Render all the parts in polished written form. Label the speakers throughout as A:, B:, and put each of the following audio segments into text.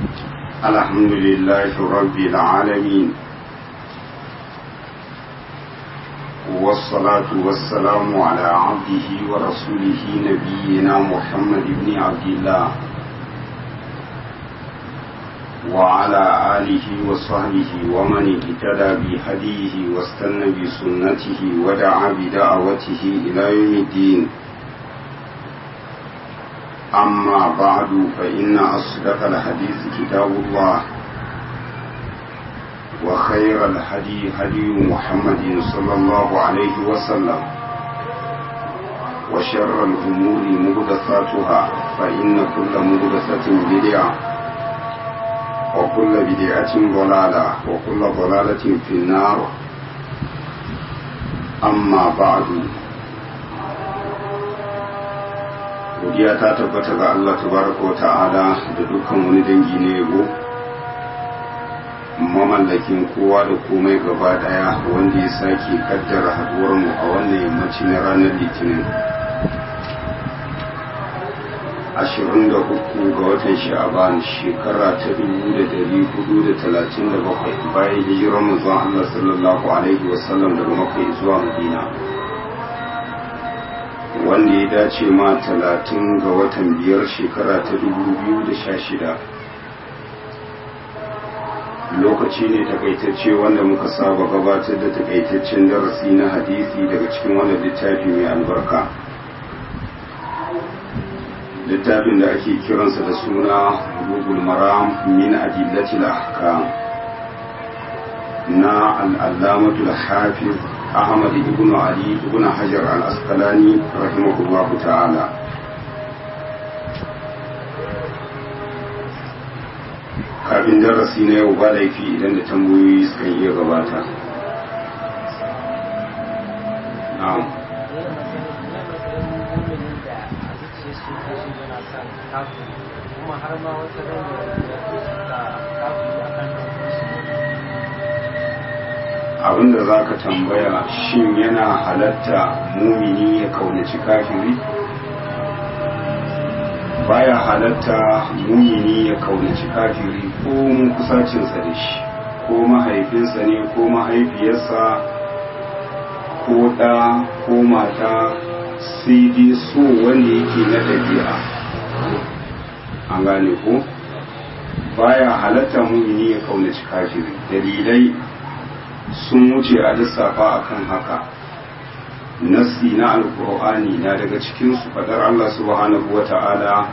A: الحمد لله رب العالمين، والصلاة والسلام على عبده ورسوله نبينا محمد بن عبد الله وعلى آله وصحبه ومن اهتدى بهديه واستنى بسنته ودعا بدعوته إلى يوم الدين. أما بعد فإن أصدق الحديث كتاب الله، وخير الهدي هدي محمد صلى الله عليه وسلم، وشر الأمور محدثاتها فإن كل محدثة بدعة، وكل بدعة ضلالة، وكل ضلالة في النار. أما بعد، godiya ta tabbata ga Allah tabaraka wa ta'ala da dukkan wani dangi na yabo, mamallakin kowa da komai gaba daya, wanda ya sake kaddara haduwar mu a wannan yammaci na ranar Litinin 23 ga watan Sha'aban shekara ta 1437 bayan hijirar manzon Allah sallallahu alaihi wasallam daga Makka zuwa Madina, wanda ya dace ma 30 ga watan 5 shekara ta 2016. Lokaci ne takaitacce wanda muka saba gabatar da takaitaccen darasi na hadisi daga cikin wannan littafi mai albarka, littafin da ake kiransa da suna Bulughul Maram min Adillatil Ahkam na al-Allamatul Hafiz Ahmad ibn Ali ibn Hajar al-Asqalani rahimahullahu ta'ala. Kafin darasi na yau ba laifi idan da tambayoyi sukan iya gabata. Na'am. Kuma har ma wata abinda za ka tambaya, shin yana halatta mumini ya kaunaci kafiri? Baya halatta mumini ya kaunaci kafiri ko mun kusacinsa da shi, ko mahaifinsa ne ko mahaifiyarsa ko ɗa ko mata, sai dai so wanda yake na ɗabi'a. An gane ko? Baya halatta mumini ya kaunaci kafiri. Dalilai sun wuce a lissafa akan haka. Nassi na alkur'ani na daga cikin su fadar Allah subhanahu wa ta'ala,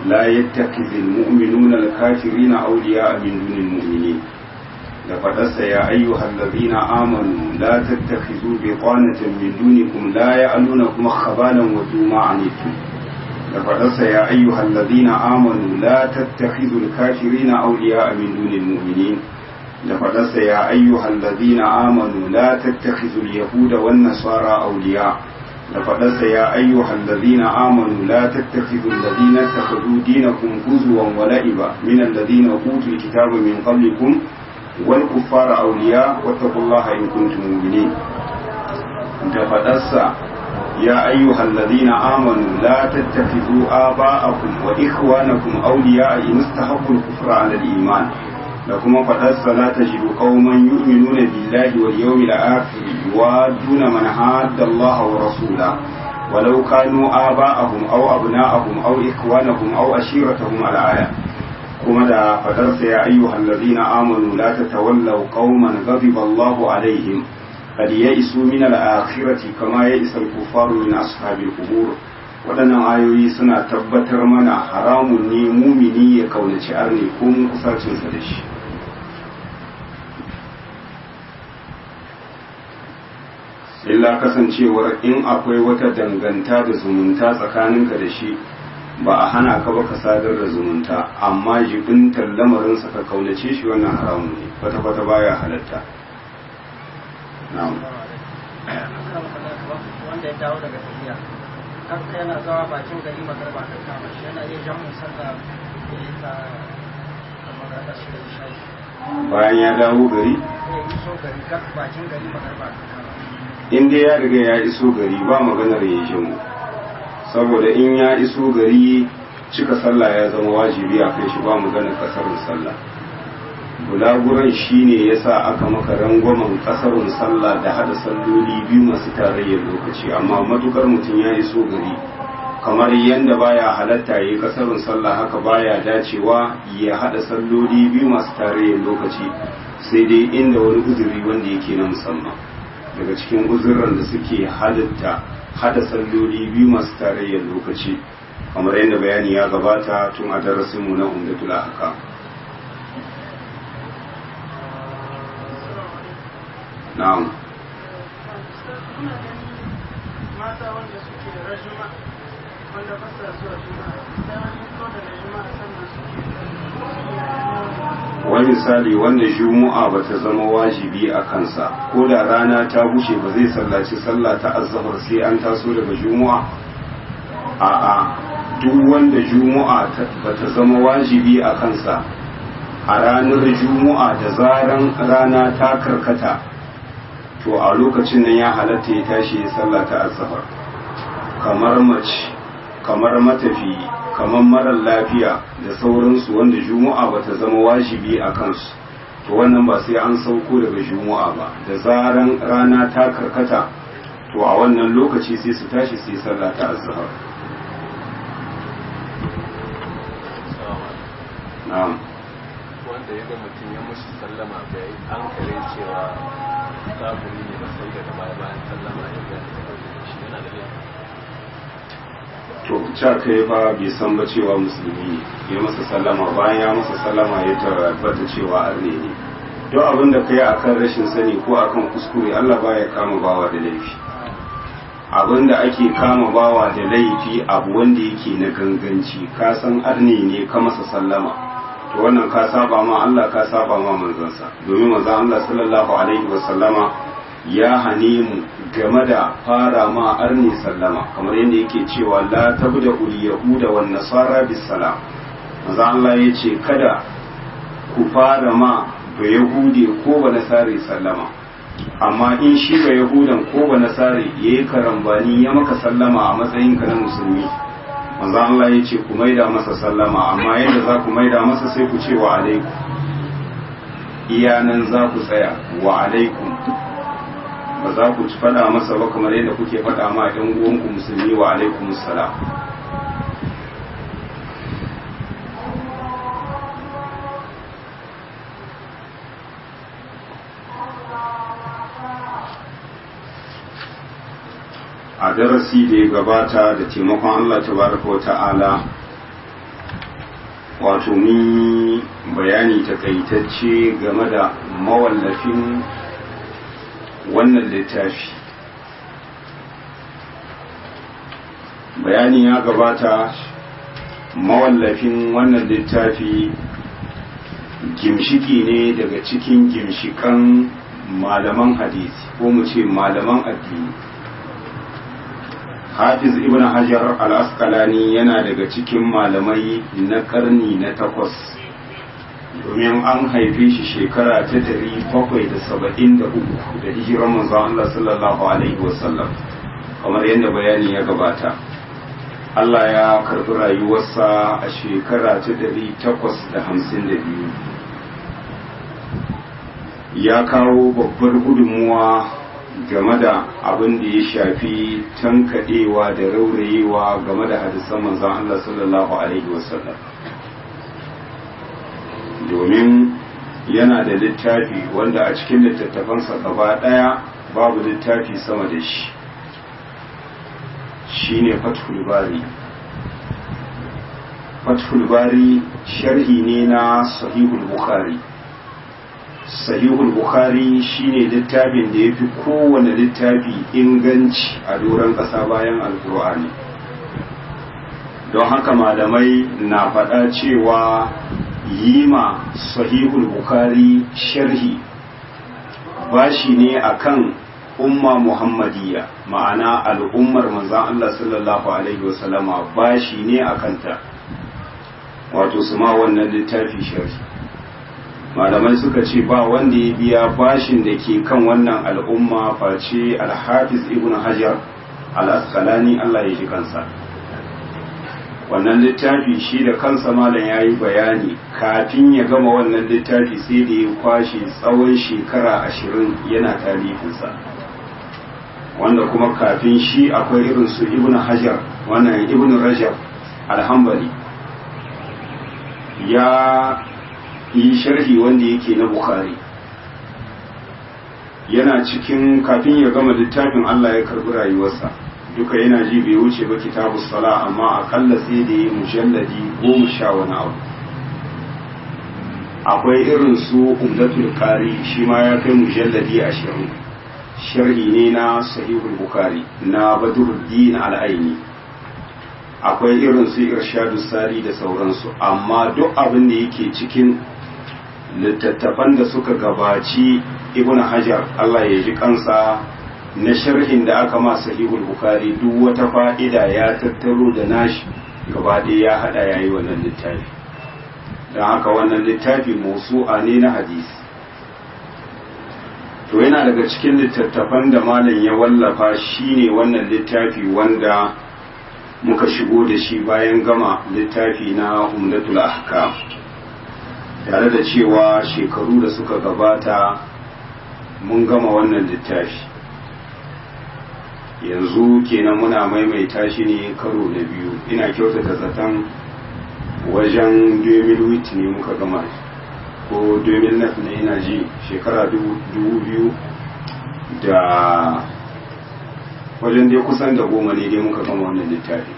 A: la yattakhidhul mu'minuna al-kafirina awliya'a min dunil mu'minin, da fadarsa ya ayyuhal ladhina amanu la tattakhidhu biqanatan min dunikum la ya'lunakum khabalan wa ma anittum, da fadarsa ya ayyuhal ladhina amanu la tattakhidhul kafirina awliya'a min dunil mu'minin, da fadarsa ya ayyuhal ladina amanu la tattakhizul yahuda wan nasara awliya, da fadarsa ya ayyuhal ladina amanu la tattakhizul ladina takhudhu dinakum huzwan wa la'iba min alladhina utul kitaba min qablikum wal kuffara awliya wattaqullaha in kuntum mu'minin, da fadarsa ya ayyuhal ladina amanu la tattakhidhu aba'akum wa ikhwanakum awliya in istahabbu al-kufra 'ala al-iman, da kuma faɗarsa la tajidu qauman yu'minuna billahi wal yawmil akhir yuwadduna man hadda Allah wa rasulahu walau kanu aba'ahum aw abna'ahum aw ikhwanahum aw ashiratahum al-aya. Kuma da faɗarsa ya ayyuhal ladina amanu la tatawallaw qauman ghadiba Allah alaihim qad ya'isu min al-akhirati kama ya'isa al-kuffaru min ashabil qubur. Waɗannan ayoyi suna tabbatar mana haramun ne mumini ya kaunaci arni ko mun kusacinsa da shi. Illa kasancewar in akwai wata danganta da zumunta tsakaninka da shi, ba a hana ka ba ka sadar da zumunta, amma jibintar lamarinsa ka kaunace shi, wannan haramun ne, kwata-kwata baya halatta. Na'am.
B: Wanda ya dawo daga tafiya kanka yana zawa bakin gari magarba ta kama shi, yana iya jan musalla da ya ta kamar da shi da shayi
A: bayan ya dawo gari,
B: ya iso gari bakin gari magarba ta kama.
A: in dai ya riga ya iso gari ba maganar ya mu, saboda in ya iso gari cika sallah ya zama wajibi a kai shi ba maganar kasarun sallah. Bulaguran shine yasa aka maka rangwamen kasarun sallah da hada salloli biyu masu tarayyar lokaci, amma matukar mutum ya iso gari kamar yadda baya halatta yi kasarun sallah haka baya dacewa ya hada salloli biyu masu tarayyar lokaci, sai dai inda wani uzuri wanda yake na musamman daga cikin uzuran da suke halatta hada salloli biyu masu tarayyar lokaci, kamar yadda bayani ya gabata tun a darasinmu na Umdatul Ahkam. Na'am.
B: Mata wanda suke da rajuma wanda ba sa zuwa juma'a sai wani ko da juma'a sannan suke
A: wani misali wanda juma'a ba ta zama wajibi a kansa ko da rana ta bushe ba zai sallaci sallah ta azhar sai an taso daga juma'a. A'a, duk wanda juma'a ba ta zama wajibi a kansa a ranar juma'a da zaran rana ta karkata to a lokacin nan ya halatta ya tashi ya sallah ta azhar, kamar mace, kamar matafi, kamar marar lafiya da sauransu wanda juma'a ba ta zama wajibi a kansu, to wannan ba sai an sauko daga juma'a ba, da zaran rana ta karkata to a wannan lokaci sai su tashi sai sallah ta azhar. Na'am.
C: Wanda ya ga mutum ya musu sallama bai an kare cewa kafiri ne ba sai daga baya bayan sallama ya ga shi yana da laifi.
A: To ca kai fa bai san ba cewa musulmi ne ya masa sallama, bayan ya masa sallama ya tabbata cewa arne ne. Duk abin da kai akan rashin sani ko akan kuskure Allah baya kama bawa da laifi. Abin da ake kama bawa da laifi abu wanda yake na ganganci, ka san arne ne ka masa sallama, to wannan ka saba ma Allah, ka saba ma manzansa, domin manzon Allah sallallahu alaihi wasallama ya hane mu game da fara ma arni sallama, kamar yadda yake cewa la tabda ul yahuda wan nasara bis salam. manzon Allah yace kada ku fara ma ba yahudi ko ba nasari sallama, amma in shi ba yahudan ko ba nasari yayi karambani ya maka sallama a matsayin ka na musulmi, manzo Allah ya ce ku maida masa sallama, amma yadda za ku maida masa sai ku ce wa alaikum, iyanan za ku tsaya wa alaikum, ba za ku faɗa masa ba kamar yadda kuke faɗa ma ɗan uwanku musulmi wa alaikum salam. A darasi da ya gabata da taimakon Allah tabaraka wa ta'ala, wato mun bayani takaitacce game da mawallafin wannan littafi. Bayani ya gabata, mawallafin wannan littafi gimshiki ne daga cikin gimshikan malaman hadisi ko mu ce malaman addini. Hafiz ibn Hajar al-Asqalani yana daga cikin malamai na karni na 8, domin an haife shi shekara ta 773 da hijirar manzon Allah sallallahu alaihi wasallam, kamar yadda bayani ya gabata. Allah ya karbi rayuwarsa a shekara ta 852. Ya kawo babbar gudunmuwa game da abin da ya shafi tankaɗewa da raurayewa game da hadisan manzon Allah sallallahu alaihi wasallam, domin yana da littafi wanda a cikin littattafansa gaba ɗaya babu littafi sama da shi, shine Fathul Bari. Fathul Bari sharhi ne na Sahihul Bukhari. Sahihul Bukhari shine littafin da ya fi kowane littafi inganci a doron ƙasa bayan Alƙur'ani. Don haka malamai na faɗa cewa yi ma Sahihul Bukhari sharhi bashi ne akan umma Muhammadiyya, ma'ana al'ummar manzon Allah sallallahu alaihi wasallama bashi ne akanta, wato su ma wannan littafi sharhi. Malamai suka ce ba wanda ya biya bashin da ke kan wannan al'umma face Al-Hafiz ibn Hajar al-Asqalani, Allah ya ji kansa, wannan littafi shi da kansa malam ya yi bayani kafin ya gama wannan littafi sai da ya kwashe tsawon shekara 20 yana talifinsa, wanda kuma kafin shi akwai irin su ibn hajar, wannan ibn rajab alhambali ya yi sharhi wanda yake na bukhari. Yana cikin kafin ya gama littafin Allah ya karbi rayuwarsa, duka yana ji bai wuce ba kitabu sala, amma akalla sai da yi mujalladi 10 wani abu. Akwai irin su umdatul qari, shi ma ya kai mujalladi 20, sharhi ne na sahihul bukhari na badruddin al-aini. Akwai irin su irshadus sari da sauransu, amma duk abin da yake cikin littattafan da suka gabaci ibn hajar Allah ya ji kansa na sharhin da aka ma sahihul bukhari, duk wata fa'ida ya tattaro da nashi gaba ɗaya ya hada yayi wannan littafi. don haka wannan littafi mawsu'a ne na hadisi. to yana daga cikin littattafan da malam ya wallafa shine wannan littafi wanda muka shigo da shi bayan gama littafi na umdatul ahkam, tare da cewa shekaru da suka gabata mun gama wannan littafi, yanzu kenan muna maimaita shi ne karo na biyu. Ina kyautata zaton wajen 2008 ne muka gama ko 2009 ne, ina ji shekara 2000 da wajen dai kusan da 10 ne dai muka gama wannan littafi.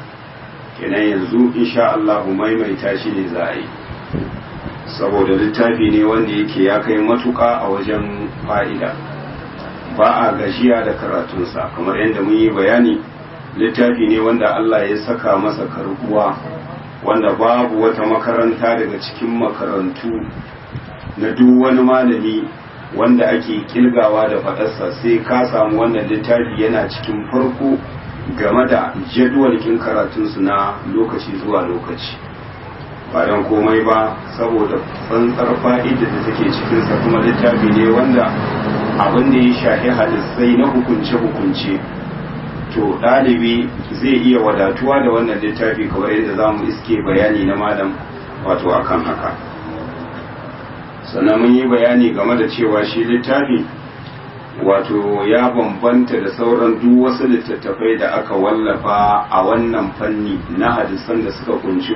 A: kenan yanzu insha Allah maimaita shi ne za a yi, saboda littafi ne wanda yake ya kai matuka a wajen fa'ida, ba a gajiya da karatunsa. kamar yadda mun yi bayani, littafi ne wanda Allah ya saka masa karbuwa, wanda babu wata makaranta daga cikin makarantu na duk wani malami wanda ake kilgawa da faɗarsa sai ka samu wannan littafi yana cikin farko game da jadwalkin karatunsu na lokaci zuwa lokaci. ba don komai ba saboda tsantsar fa'ida da take cikinsa, kuma littafi ne wanda abin da ya shafi hadisai na hukunce-hukunce, to ɗalibi zai iya wadatuwa da wannan littafi kamar yadda za mu iske bayani na malam wato akan haka. sannan mun yi bayani game da cewa shi littafi wato ya bambanta da sauran duk wasu littattafai da aka wallafa a wannan fanni na hadisan da suka kunshi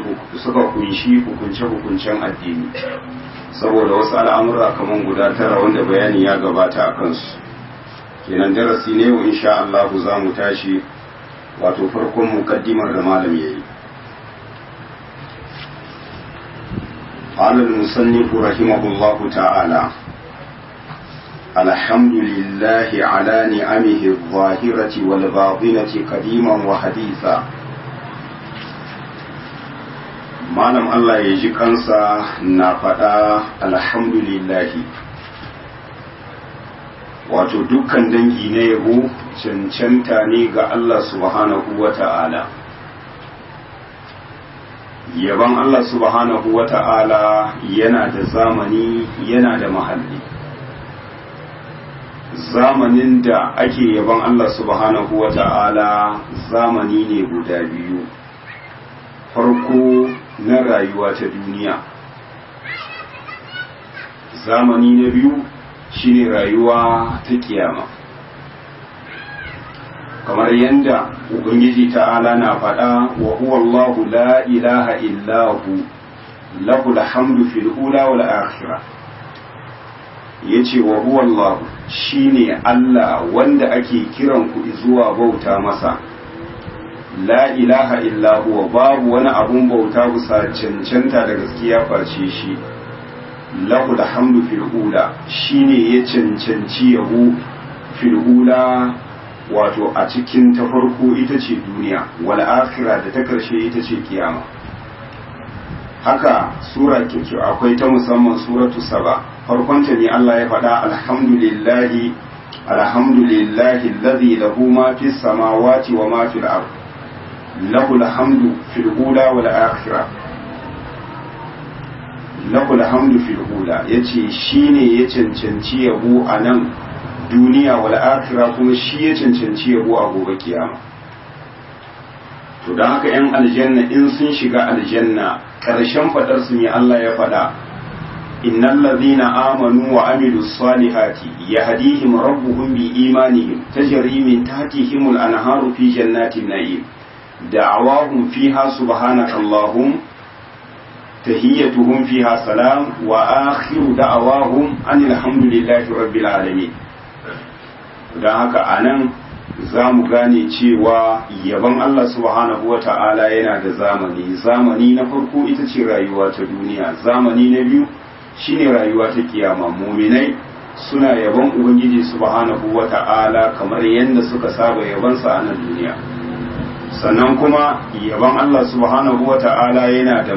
A: hukunce-hukuncen addini, saboda wasu al'amura kamar guda 9 wanda bayani ya gabata a kansu. kenan darasi ne wa insha Allah za mu tashi wato farkon mukaddimar da malam yayi. قال المصنف رحمه الله تعالى: الحمد لله على نعمه الظاهرة والباطنة قديما وحديثا. malam Allah ya ji kansa na faɗa alhamdulillahi, wato dukkan dangi na yabo cancanta ne ga Allah subhanahu wa ta'ala. Yaban Allah subhanahu wa ta'ala yana da zamani, yana da mahalli. Zamanin da ake yaban Allah subhanahu wa ta'ala zamani ne guda biyu. Farko na rayuwa ta duniya, zamani na biyu shine rayuwa ta kiyama. kamar yanda ubangiji ta'ala na faɗa, wa huwa Allahu la ilaha illahu lahul hamdu fil ula wal akhirah. yace wa huwa Allahu shine Allah wanda ake kiran ku zuwa bauta masa, la ilaha illahu, babu wani abun bauta bisa cancanta da gaskiya face shi, lahul hamdu fil ula, shine ya cancanci yabo fil ula, wato a cikin ta farko ita ce duniya, wal akhirah da ta karshe ita ce kiyama. haka sura kinki akwai ta musamman suratu saba, farkon ta ne Allah ya faɗa alhamdulillahi alladhi lahu ma fis samawati wa ma fil ard lahul hamdu fil ula wal akhirah. lahul hamdu fil ula yace shine ya cancanci yabo a nan duniya, wal akhirah kuma shi ya cancanci yabo a gobe kiyama. to to don haka 'yan aljanna in sun shiga aljanna ƙarshen faɗar su ne Allah ya faɗa innal ladhina amanu wa amilus salihati yahdihim rabbuhum bi imanihim tajri min tahtihim al-anharu fi jannatin na'im da'awahum fiha subhanakallahum tahiyyatuhum fiha salam wa akhiru da'awahum anil hamdulillahi rabbil alamin. don haka anan za mu gane cewa yabon Allah subhanahu wa ta'ala yana da zamani na farko ita ce rayuwa ta duniya, zamani na biyu shine rayuwa ta kiyama. muminai suna yabon ubangiji subhanahu wa ta'ala kamar yadda suka saba yabonsa a nan duniya. sannan kuma yabon Allah subhanahu wa ta'ala yana da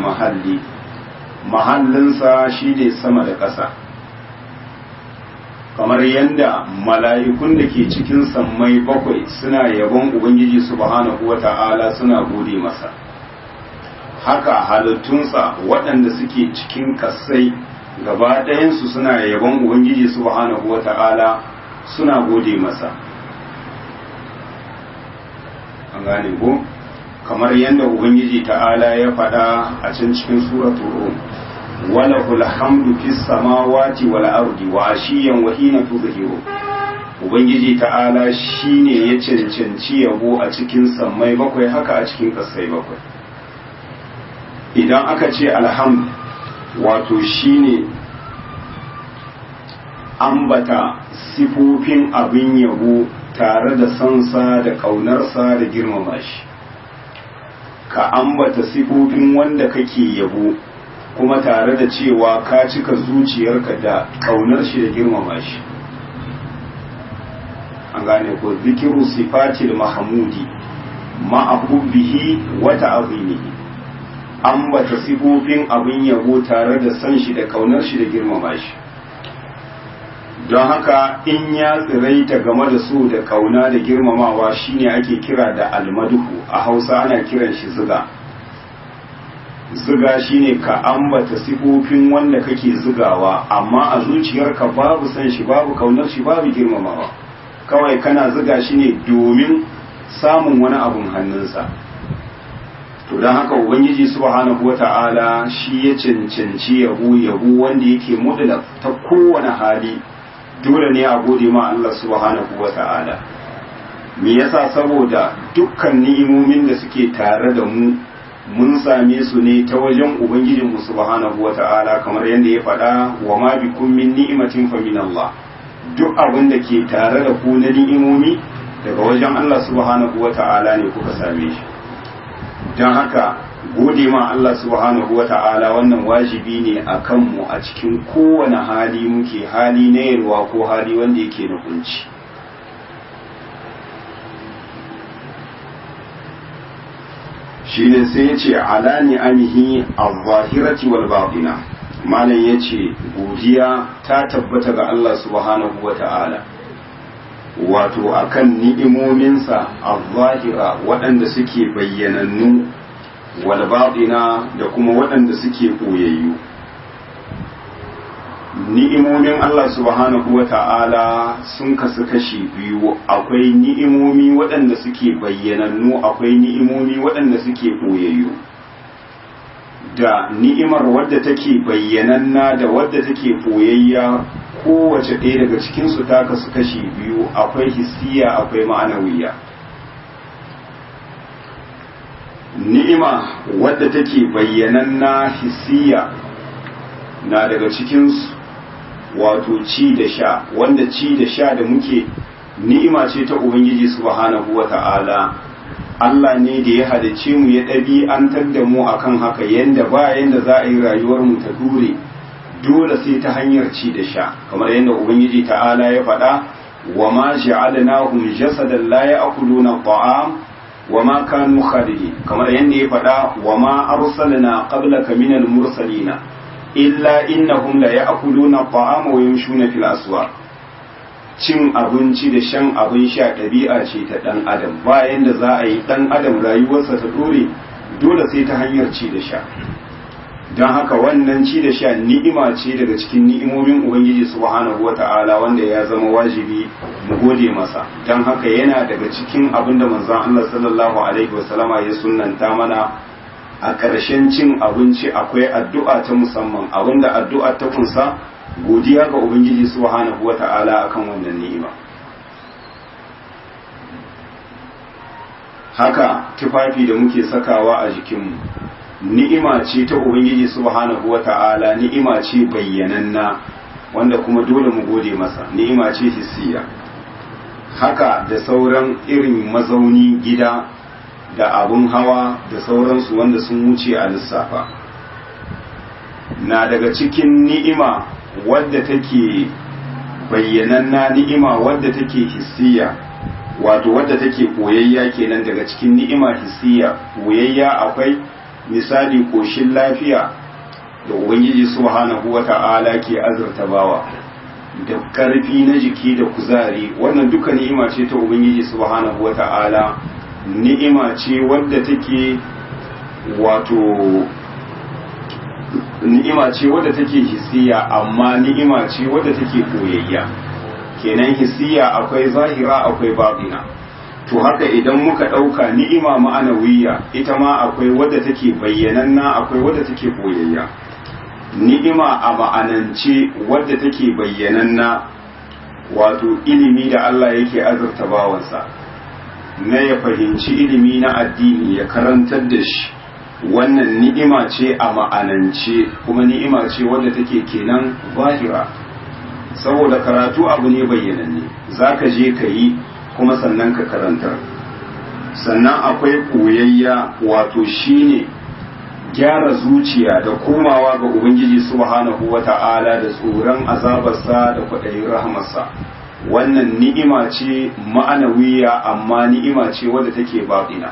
A: mahallinsa shine sama da ƙasa, kamar yadda mala'ikun da ke cikin sammai bakwai suna yabon ubangiji subhanahu wa ta'ala suna gode masa, haka halittunsa waɗanda suke cikin kasai gaba ɗayansu suna yabon ubangiji subhanahu wa ta'ala suna gode masa. an gane ko kamar yadda ubangiji ta'ala ya faɗa a can cikin suratul rum walahul hamdu fis samawati wal ardi wa ashiyan wa hina tuzhiru. ubangiji ta'ala shine ya cancanci yabo a cikin sammai bakwai haka a cikin kasai bakwai. idan aka ce alhamdu wato shine ambata sifofin abin yabo tare da sansa da kaunarsa da girmama shi, ka ambata sifofin wanda kake yabo kuma tare da cewa ka cika zuciyarka da kaunar shi da girmama shi. an gane ko zikiru sifatil mahmudi ma'ahubbihi wa ta'zimihi, ambata sifofin abin yabo tare da san shi da kaunar shi da girmama shi. don haka in ya tsiraita game da so da kauna da girmamawa shine ake kira da almaduhu, a Hausa ana kiran shi ziga. ziga shine ka ambata sifofin wanda kake zigawa amma a zuciyarka babu san shi, babu kaunar shi, babu girmamawa, kawai kana ziga shi ne domin samun wani abun hannunsa. to don haka ubangiji subhanahu wata'ala shi ya cancanci yabo wanda yake mudula ta kowane hali. dole ne a gode ma Allah subhanahu wata'ala. me yasa? saboda dukkan ni'imomin da suke tare da mu mun same su ne ta wajen ubangijinmu subhanahu wata'ala, kamar yadda ya faɗa wa ma bikum min ni'matin fa min Allah. duk abin da ke tare da ku na ni'imomi daga wajen Allah subhanahu wata'ala ne kuka same shi. don haka gode ma Allah subhanahu wata'ala wannan wajibi ne a kanmu a cikin kowane hali muke, hali na yalwa ko hali wanda yake na kunci. shine sai ya ce ala ni'amihi al-zahirati wal batina. malam ya ce godiya ta tabbata ga Allah subhanahu wata'ala wato akan ni'imominsa al-zahira waɗanda suke bayyanannu wal batina da kuma waɗanda suke koyayyu. ni'imomin Allah subhanahu wata'ala sun kasu kashi biyu, akwai ni'imomi waɗanda suke bayyanannu, akwai ni'imomi waɗanda suke koyayyu. da ni'imar wadda take bayyananna da wadda take koyayya kowace ɗaya daga cikinsu ta kasu kashi biyu, akwai hissiya akwai ma'anawiya. ni'ima wadda take bayyananna hissiya na daga cikinsu wato ci da sha, wanda ci da sha da muke ni'ima ce ta ubangiji subhanahu wata'ala. Allah ne da ya halice mu ya ɗabi'antar da mu akan haka, yanda ba yanda za a yi rayuwar mu ta dole sai ta hanyar ci da sha, kamar yadda ubangiji ta'ala ya faɗa wa ma ja'alnahum jasadan la ya'kuluna ta'am wa ma kanu khalidin, kamar yadda ya faɗa wa ma arsalna qablaka minal mursalina illa innahum la ya'kuluna ta'ama wa yamshuna fil aswaq. cin abinci da shan abin sha ɗabi'a ce ta ɗan adam, bayan da za a yi ɗan adam rayuwarsa ta dole sai ta hanyar ci da sha. don haka wannan ci da sha ni'ima ce daga cikin ni'imomin ubangiji subhanahu wata'ala wanda ya zama wajibi mu gode masa. Don haka yana daga cikin abin da manzon Allah sallallahu alaihi wasallama ya sunnanta mana a ƙarshen cin abinci akwai addu'a ta musamman, abinda addu'a ta kunsa godiya ga ubangiji subhanahu wata'ala akan wannan ni'ima. Haka tufafi da muke sakawa a jikinmu ni'ima ce ta ubangiji subhanahu wata'ala, ni'ima ce bayyananna wanda kuma dole mu gode masa, ni'ima ce hissiya. Haka da sauran irin mazauni gida da abun hawa da sauransu wanda sun wuce a lissafa, na daga cikin ni'ima wadda take bayyananna, ni'ima wadda take hissiya, wato wadda take koyayya kenan. Daga cikin ni'ima hissiya koyayya akwai misali koshin lafiya da ubangiji subhanahu wata'ala ke azurta bawa, da karfi na jiki da kuzari, wannan duka ni'ima ce ta ubangiji subhanahu wata'ala, ni'ima ce wadda take wato ni'ima ce wadda take hissiya, amma ni'ima ce wadda take koyayya kenan. hissiya akwai zahira akwai batina. To haka idan muka ɗauka ni'ima ma'anawiyya ita ma akwai wadda take bayyananna akwai wadda take koyayya. Ni'ima a ma'anance wadda take bayyananna wato ilimi da Allah yake azurta bawansa na ya fahimci ilimi na addini ya karantar da shi, wannan ni'ima ce a ma'anance, kuma ni'ima ce wadda take kenan zahira, saboda karatu abu ne bayyananne, zaka je ka yi kuma sannan ka karantar. Sannan akwai koyayya, wato shine gyara zuciya da komawa ga ubangiji subhanahu wata'ala da tsoron azabarsa da kwaɗayin rahamarsa, wannan ni'ima ce ma'anawiya, amma ni'ima ce wadda take baɗina.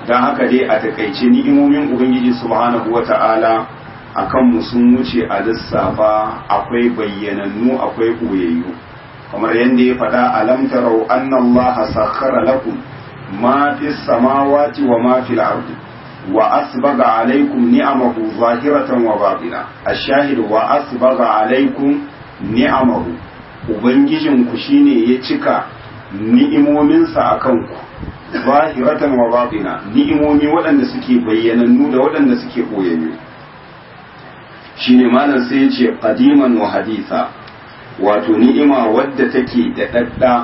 A: don haka dai a takaice ni'imomin ubangiji subhanahu wata'ala akan mu sun wuce a lissafa, akwai bayyanannu akwai koyayyu, kamar yadda ya faɗa alam tarau anna allaha sakhkhara lakum ma fis samawati wa ma fil ardi wa asbaga alaykum ni'amahu zahiratan wa batina. ash-shahid wa asbaga alaykum ni'amahu, ubangijin ku shine ya cika ni'imominsa akan ku zahiratan wa batina, ni'imomi waɗanda suke bayyanannu da waɗanda suke koyayyu. shine malam sai ya ce qadiman wa haditha, wato ni'ima wadda take da dadda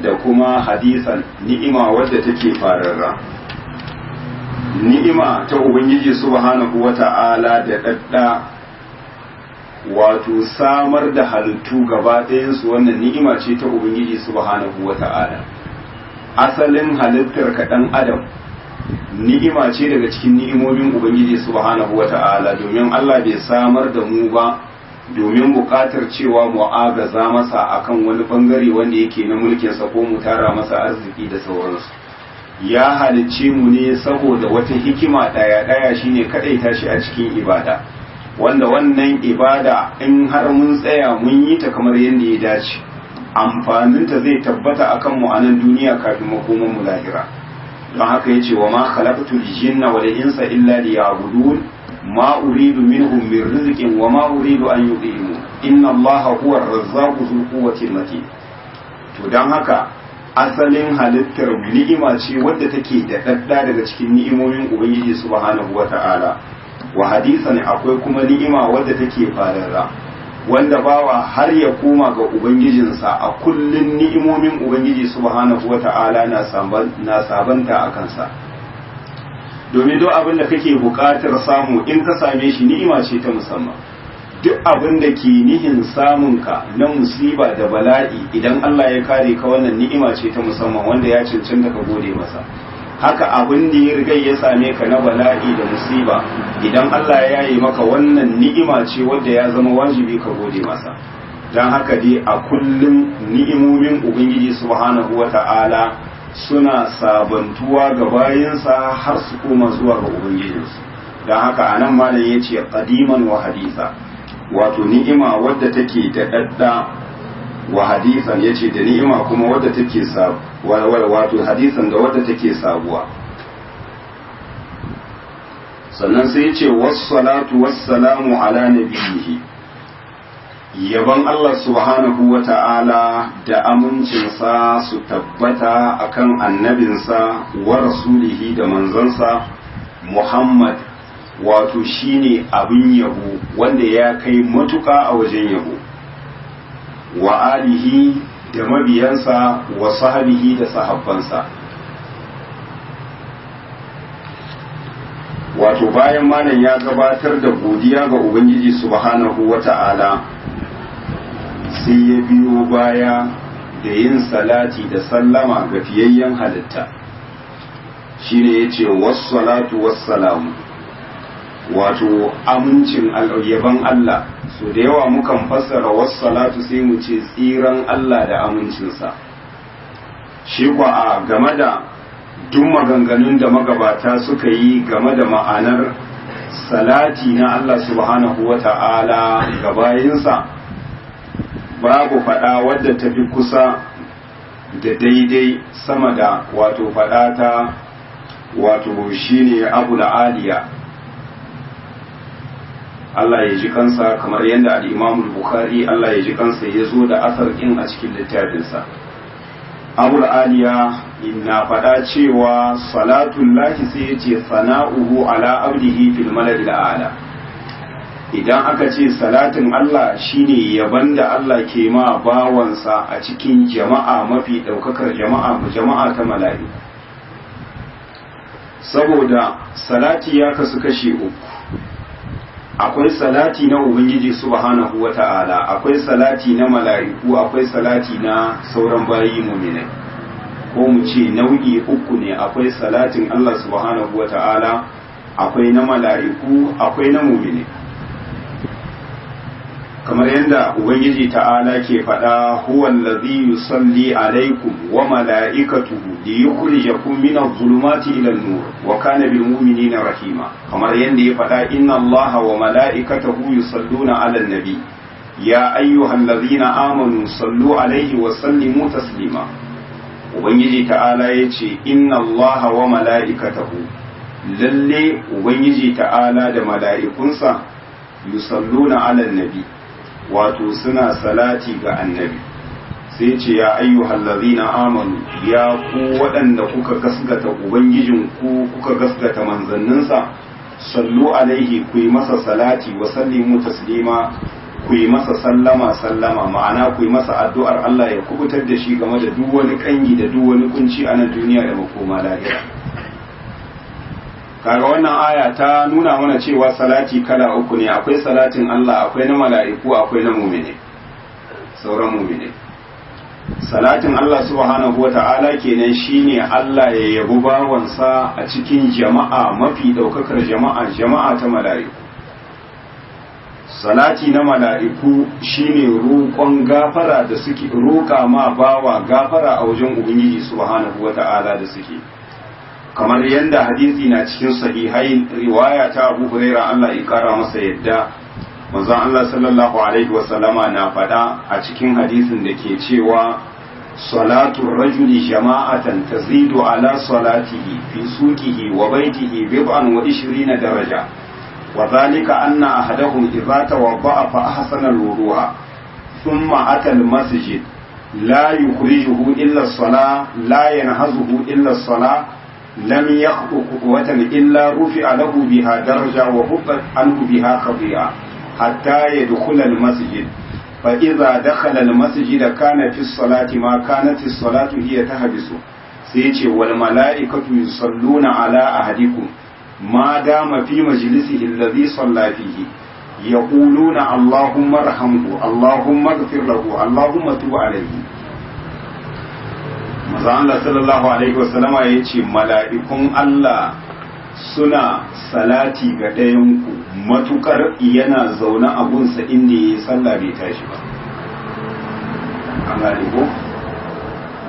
A: da kuma hadisan, ni'ima wadda take fararra. Ni'ima ta ubangiji subhanahu wata'ala da dadda, wato samar da halittu gaba ɗayansu, wannan ni'ima ce ta ubangiji subhanahu wata'ala. Asalin halittar ka ɗan adam ni'ima ce daga cikin ni'imomin ubangiji subhanahu wata'ala, domin Allah bai samar da mu ba domin buƙatar cewa mu agaza masa akan wani bangare wanda yake na mulkinsa ko mu tara masa arziki da sauransu. Ya halicce mu ne saboda wata hikima ɗaya shine kaɗaita shi a cikin ibada, wanda wannan ibada in har mun tsaya mun yi ta kamar yadda ya dace, amfaninta zai tabbata akan mu a nan duniya kafin makoman mu lahira. don haka yace wa ma khalaqtul jinna wal insa illa liya'budun ma uridu minhum min rizqin wa ma uridu an yuqimu inna allaha huwa ar-razzaqu dhul quwwati matin. to dan haka asalin halittar ni'ima ce wadda take da dadda daga cikin ni'imomin ubangiji subhanahu wata'ala. wa hadisan akwai kuma ni'ima wadda take fararra, wanda bawa har ya koma ga ubangijinsa a kullun ni'imomin ubangiji subhanahu wata'ala na sabanta a kansa. domin duk abin da kake buƙatar samu in ka same shi ni'ima ce ta musamman. duk abin da ke nihin samunka na musiba da bala'i idan Allah ya kare ka, wannan ni'ima ce ta musamman wanda ya cancanta ka gode masa. haka abin da ya riga ya same ka na bala'i da musiba idan Allah ya yi maka, wannan ni'ima ce wadda ya zama wajibi ka gode masa. don haka dai a kullum ni'imomin ubangiji subhanahu wata'ala suna sabantuwa ga bayinsa har su koma zuwa ga ubangijinsu. don haka anan malam yace qadiman wa hadisa, wato ni'ima wadda take da dadda, wa hadisan yace da ni'ima kuma wadda take wato hadisan da wadda take sabuwa. sannan sai ya ce wassalatu wassalamu ala nabiyhi, yaban Allah subhanahu wa ta'ala da amincinsa su tabbata akan annabinsa wa rasulihi da manzansa Muhammad, wato shine abin yabo wanda ya kai matuƙa a wajen yabo, wa alihi da mabiyansa wa sahabihi da sahabbansa. Wato bayan malam ya gabatar da godiya ga Ubangiji subhanahu wa ta'ala, sai ya biyo baya da yin salati da sallama ga fiyayyen halitta, shine yace wassalatu wassalamu, wato amincin yaban Allah. So da yawa mukan fassara wassalatu sai mu ce tsiran Allah da amincinsa. Shi kwa a game da duk maganganun da magabata suka yi game da ma'anar salati na Allah subhanahu wa ta'ala ga bayinsa, babu faɗa wadda ta fi kusa da daidai sama da wato faɗa ta wato shine Abu Aliya, Allah ya ji kansa, kamar yadda al-Imam Bukhari Allah ya ji kansa ya zo da asar ɗin a cikin littafinsa. Abu Aliya na faɗa cewa salatun lahi sai ya ce sana'uhu ala abdihi fil maladil a'la. Idan aka ce salatin Allah shine yaban da Allah ke ma bawansa a cikin jama'a mafi ɗaukakar jama'a ta mala'iku. Saboda salati ya kasu kashe uku, akwai salati na Ubangiji subhanahu wa ta'ala, akwai salati na mala'iku, akwai salati na sauran bayi muminai, ko mu ce nau'i uku ne, akwai salatin Allah subhanahu wa ta'ala, akwai na mala'iku, akwai na muminai. Kamar yadda Ubangiji ta'ala ke faɗa, huwa allazi yusalli alaikum wa mala'ikatuhu li yukhrijakum min adh-dhulumati ila an-nur wa kana bil mu'minina rahima. Kamar yadda ya faɗa, inna Allaha wa mala'ikatahu yusalluna 'alan nabi ya ayyuhallazina amanu sallu alaihi wa sallimu taslima. Ubangiji ta'ala yace inna Allaha wa mala'ikatahu, lalle Ubangiji ta'ala da mala'ikunsa yusalluna 'alan nabi, wato suna salati ga annabi. Sai ce ya ayyuhal ladzina amanu, ya ku waɗanda kuka gasgata ubangijin ku, kuka gasgata manzanninsa, sallu alaihi, ku yi masa salati, wa sallimu taslima, ku yi masa sallama, ma'ana ku yi masa addu'ar Allah ya kubutar da shi game da duk wani kangi da duk wani kunci a nan duniya da makoma lahira. Kaga wannan aya ta nuna mana cewa salati kala uku ne, akwai salatin Allah, akwai na mala'iku, akwai na mumine, sauran mumine. Salatin Allah subhanahu wa ta'ala kenan shine Allah ya yabi bawansa a cikin jama'a mafi daukakar jama'a ta mala'iku. Salati na mala'iku shine roƙon gafara da suke roƙa ma bawa gafara a wajen Ubangiji subhanahu wa ta'ala da suke. Kamar yadda hadisi na cikin sahihai, riwaya ta Abu Huraira Allah ya kara masa yadda, manzon Allah sallallahu alaihi wasallama na faɗa a cikin hadisin da ke cewa salatu rajuli jama'atan tazidu ala salatihi fi suqihi wa baitihi bid'an wa 20 daraja, wa dhalika anna ahadahum idza tawadda'a fa ahsana al-wudu'a thumma ata al-masjid la yukhrijuhu illa as-salah la yanhazuhu illa as-salah لم يخطو خطوة إلا رفع له بها درجة وحبت عنه بها خطيئة حتى يدخل المسجد، فإذا دخل المسجد كان في الصلاة ما كانت الصلاة هي تحبسه. سيتي والملائكة يصلون على أحدكم ما دام في مجلسه الذي صلى فيه يقولون اللهم ارحمه اللهم اغفر له اللهم تب عليه. Maza Allah sallallahu alaihi wasallama ya ce mala'ikun Allah suna salati ga ɗayanku matukar yana zaune a gunsa inda ya yi sallah bai tashi ba. An gane ko?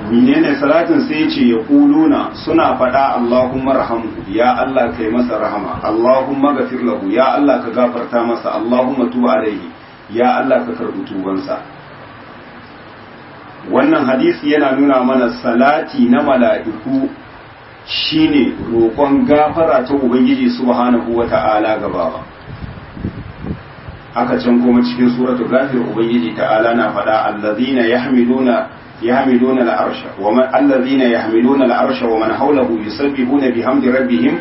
A: Menene salatin sai ce ya kuluna suna faɗa Allahumma rahamhu, ya Allah kai masa rahama, Allahumma gafir lahu, ya Allah ka gafarta masa, Allahumma tuba alaihi, ya Allah ka karɓi tubansa. Wannan hadisi yana nuna mana salati na mala'iku shine roƙon gafara ta ubangiji subhanahu wata'ala ga bawa. Haka can kuma cikin suratul ghafir ubangiji ta'ala na faɗa allazina yahmiluna al-arsha wa man allazina yahmiluna al-arsha wa man hawlahu yusabbihuna bihamdi rabbihim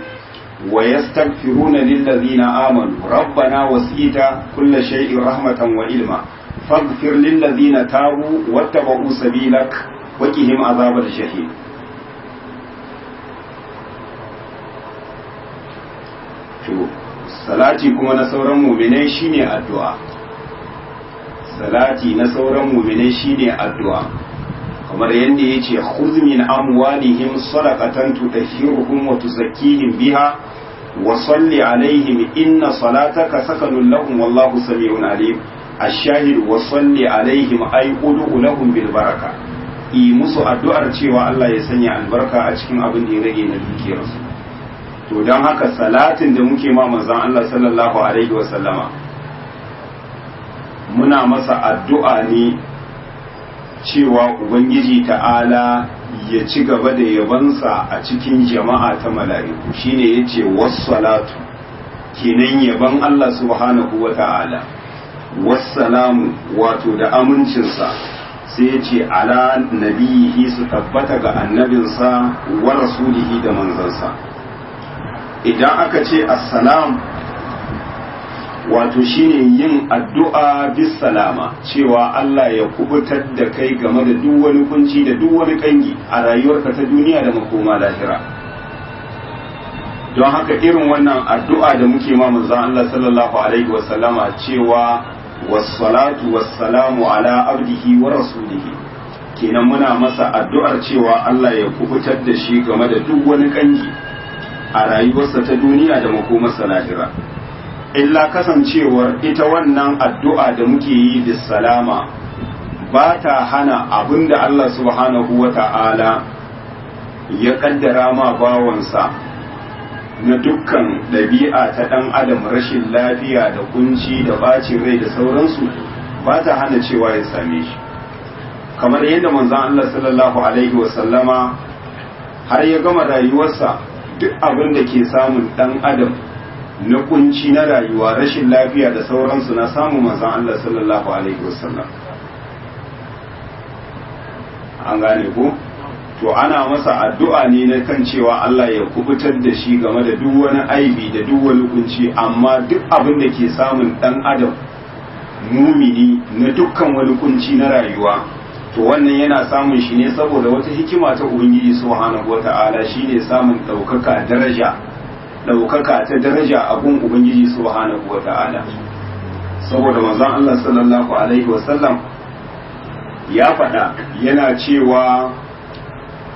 A: wa yastaghfiruna lillazina amanu rabbana wasita kulla shay'in rahmatan wa ilma faghfir lillazina tabu wattaba'u sabilak wa qihim azabal jahim. Salati kuma na sauran muminai shine addu'a. Salati na sauran muminai shine addu'a. Kamar yadda yace khudh min amwalihim sadaqatan tutahhiruhum wa tuzakkihim biha wa salli alaihim inna salataka sakanun lahum wallahu sami'un alim. Ash-shahid wa salli alaihim ay ud'u lahum bil baraka. Yi musu addu'ar cewa Allah ya sanya albarka a cikin abin da ya rage na dukiyarsu. To don haka salatin da muke ma manzon Allah sallallahu alaihi wa sallama muna masa addu'a ne cewa ubangiji ta'ala ya ci gaba da yabansa a cikin jama'a ta mala'iku shine yace wassalatu kenan yaban Allah subhanahu wa ta'ala wassalamu wato da amincinsa sai yace ala nabiyihi su tabbata ga annabinsa wa rasulihi da manzansa. Idan aka ce assalam wato shine yin addu'a bis salama cewa Allah ya kubutar da kai game da duk wani kunci da duk wani kangi a rayuwarka ta duniya da makoma lahira. Don haka irin wannan addu'a da muke ma manzon Allah sallallahu alaihi wa sallama cewa wassalatu wassalamu ala abdihi wa rasulihi kenan muna masa addu'ar cewa Allah ya kubutar da shi game da duk wani kangi a rayuwarsa ta duniya da makomarsa lahira. Illa kasancewar ita wannan addu'a da muke yi bis salama ba ta hana abinda Allah subhanahu wa ta'ala ya kaddara ma bawansa na dukkan ɗabi'a ta ɗan adam rashin lafiya da kunci da bacin rai da sauransu ba ta hana cewa ya same shi. Kamar yadda manzon Allah sallallahu alaihi wasallama har ya gama rayuwarsa duk abin da ke samun dan adam na kunci na rayuwa rashin lafiya da sauransu na samun manzon Allah sallallahu alaihi wasallam. An gane ko? To ana masa addu'a ne na kan cewa Allah ya kubutar da shi game da duk wani aibi da duk wani kunci, amma duk abin da ke samun dan adam mumini na dukkan wani kunci na rayuwa to wannan yana samun shi ne saboda wata hikima ta ubangiji subhanahu wata'ala shine samun daukaka ta daraja a gun ubangiji subhanahu wata'ala. Saboda manzon Allah sallallahu alaihi wasallam ya faɗa yana cewa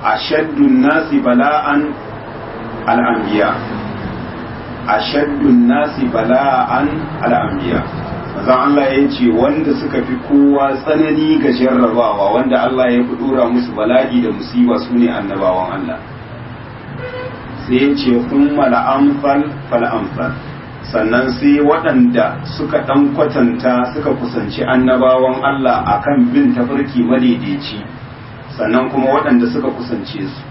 A: ashaddun nasi bala'an al-anbiya ashaddun nasi bala'an al-anbiya. manzon Allah ya ce wanda suka fi kowa tsanani ga jarrabawa wanda Allah ya fi dora musu bala'i da musiba su ne annabawan Allah. Sai ya ce kuma la'amfal fal'amfal, sannan sai waɗanda suka ɗan kwatanta suka kusanci annabawan Allah akan bin tafarki madaidaici, sannan kuma waɗanda suka kusance su,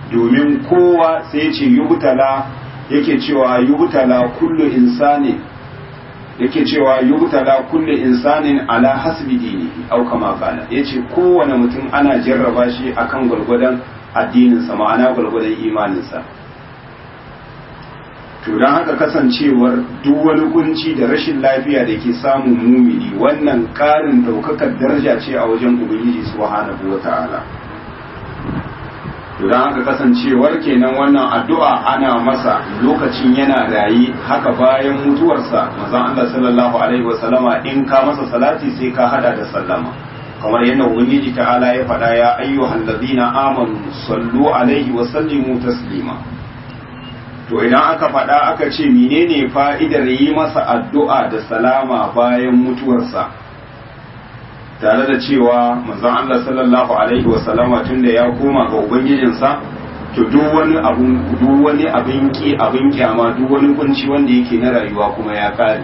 A: domin kowa sai ya ce yubtala yake cewa yubtala kullu insani yake cewa yubtala kullu insanin ala hasbi dinihi aw kama qala yace kowane mutum ana jarraba shi akan gurgurdan addinin sa ma'ana gurgurdan imanin sa. To dan haka kasancewar duk wani kunci da rashin lafiya da ke samun mumini wannan karin daukakar daraja ce a wajen ubangiji subhanahu wataala. To dan haka kasancewar kenan wannan addu'a ana masa lokacin yana rayi, haka bayan mutuwarsa manzon Allah sallallahu alaihi wasallama in ka masa salati sai ka hada da sallama, kamar yadda ubangiji ta'ala ya faɗa ya ayyuhal ladina amanu sallu alaihi wa sallimu taslima. To idan aka faɗa aka ce menene fa'idar yi masa addu'a da salama bayan mutuwarsa, tare da cewa manzon Allah sallallahu alaihi wasallama tunda ya koma ga ubangijinsa, to duk wani abin kyama, duk wani kunci wanda yake na rayuwa kuma ya kare,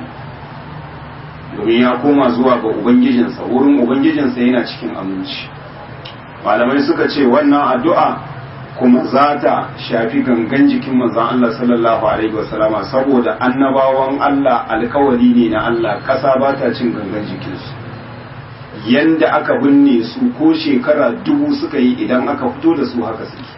A: domin ya koma zuwa ga ubangijinsa, wurin ubangijinsa yana cikin aminci. Malamai suka ce wannan addu'a kuma za ta shafi gangan jikin manzon Allah sallallahu alaihi wasallama, saboda annabawan Allah alkawari ne na Allah, ƙasa ba ta cin gangan jikinsu. Yanda aka binne su ko shekara 1000 suka yi, idan aka fito da su haka suke,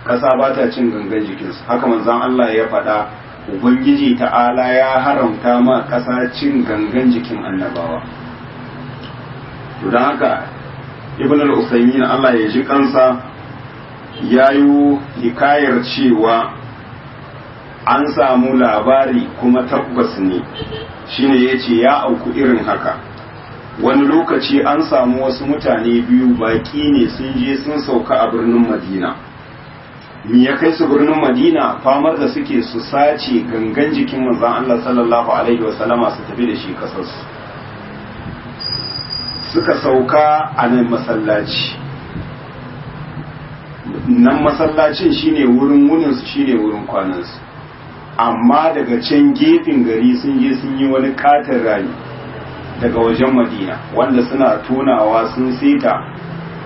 A: ƙasa ba ta cin gangan jikinsu. Haka manzon Allah ya faɗa, Ubangiji ta'ala ya haramta ma ƙasa cin gangan jikin annabawa. To don haka Ibn al-Usaymin Allah ya ji kansa ya yi hikayar cewa an samu labari kuma tabbas ne, shine ya ce ya auku irin haka. Wani lokaci an samu wasu mutane biyu baki ne sun je sun sauka a birnin Madina. Me ya kai su birnin Madina? Famar da suke su sace gangan jikin manzon Allah sallallahu alaihi wasallama su tafi da shi kasarsu. Suka sauka a nan masallaci. Nan masallacin shine wurin wuninsu, shine wurin kwanansu. Amma daga can gefen gari sun je sun yi wani katon rami daga wajen Madina, wanda suna tonawa sun seta,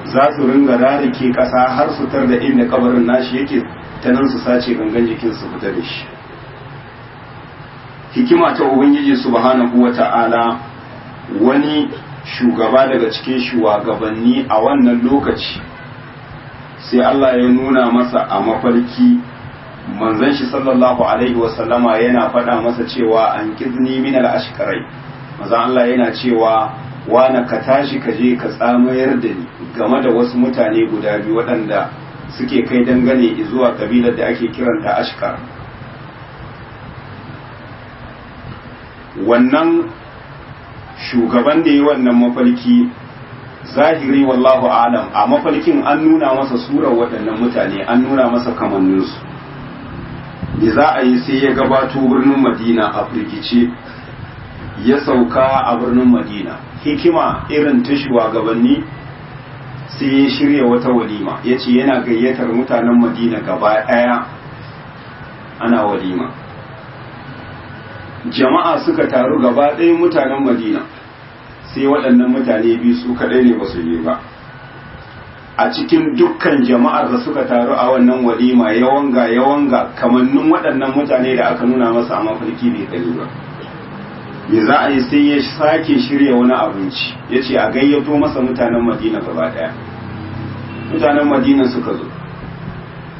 A: za su ringa rarike ƙasa har su tar da inda kabarin nashi yake, ta nan su sace gangan jikin su fita da shi. Hikima ta Ubangiji subhanahu wata'ala, wani shugaba daga cikin shugabanni a wannan lokaci sai Allah ya nuna masa a mafarki, manzon shi sallallahu alaihi wasallama yana faɗa masa cewa an kizni min al-ashqarai. Manzon Allah yana cewa wana ka tashi ka je ka tsamayar da ni game da wasu mutane guda biyu waɗanda suke kai dangane zuwa kabilar da ake kiranta Ashkar. Wannan shugaban da yi wannan mafarki, zahiri wallahu alam, a mafarkin an nuna masa surar waɗannan mutane, an nuna masa kamanninsu. Da za a yi sai ya gabato birnin Madina a firgice, ya sauka a birnin Madina. Hikima irin ta shugabanni, sai ya shirya wata walima, ya ce yana gayyatar mutanen Madina gaba ɗaya ana walima. Jama'a suka taru gaba ɗaya mutanen Madina, sai waɗannan mutane biyu su kaɗai ne ba su je ba. A cikin dukkan jama'ar da suka taru a wannan walima, yawanga kamannin waɗannan mutane da aka nuna masa a mafarki bai gani ba. Me za a yi? sai ya sake shirya wani abinci, ya ce a gayyato masa mutanen Madina gaba ɗaya. Mutanen Madina suka zo,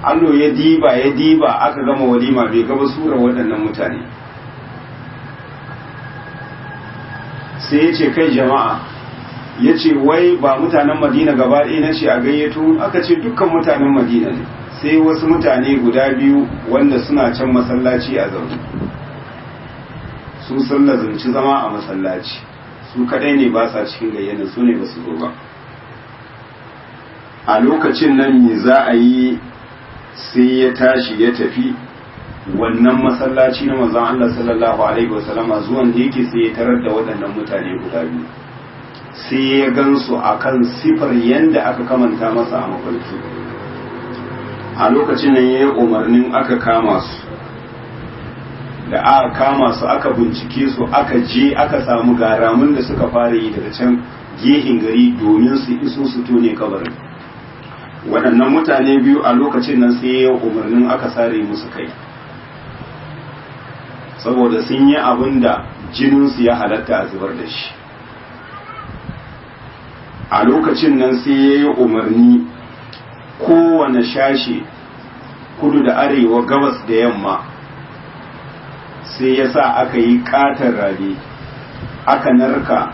A: allo ya diba aka gama walima bai gaba surar waɗannan mutane. Sai ya ce kai jama'a, ya ce wai ba mutanen Madina gaba ɗaya na ce a gayyato? Aka ce dukkan mutanen Madina ne, sai wasu mutane guda biyu wanda suna can masallaci a zaune, su sun lazumci zama a masallaci, su kadai ne ba sa cikin gayyanin, su ne ba su zo ba. A lokacin nan me za a yi? sai ya tashi ya tafi wannan masallaci na manzon Allah sallallahu alaihi wasallama, zuwan da yake sai ya tarar da waɗannan mutane guda biyu, sai ya gansu akan sifar yanda aka kamanta masa a mafarki. A lokacin nan ya yi umarnin aka kama su, da aka kama su aka bincike su, aka je aka samu garamun da suka fara yi daga can gehin gari domin su iso su tone kabarin. Waɗannan mutane biyu a lokacin nan sai ya yi umarnin aka sare musu kai, saboda sun yi abin da jininsu ya halatta a zubar da shi. A lokacin nan sai ya yi umarni kowane shashe, kudu da arewa, gabas da yamma, sai ya sa aka yi katon rabe, aka narka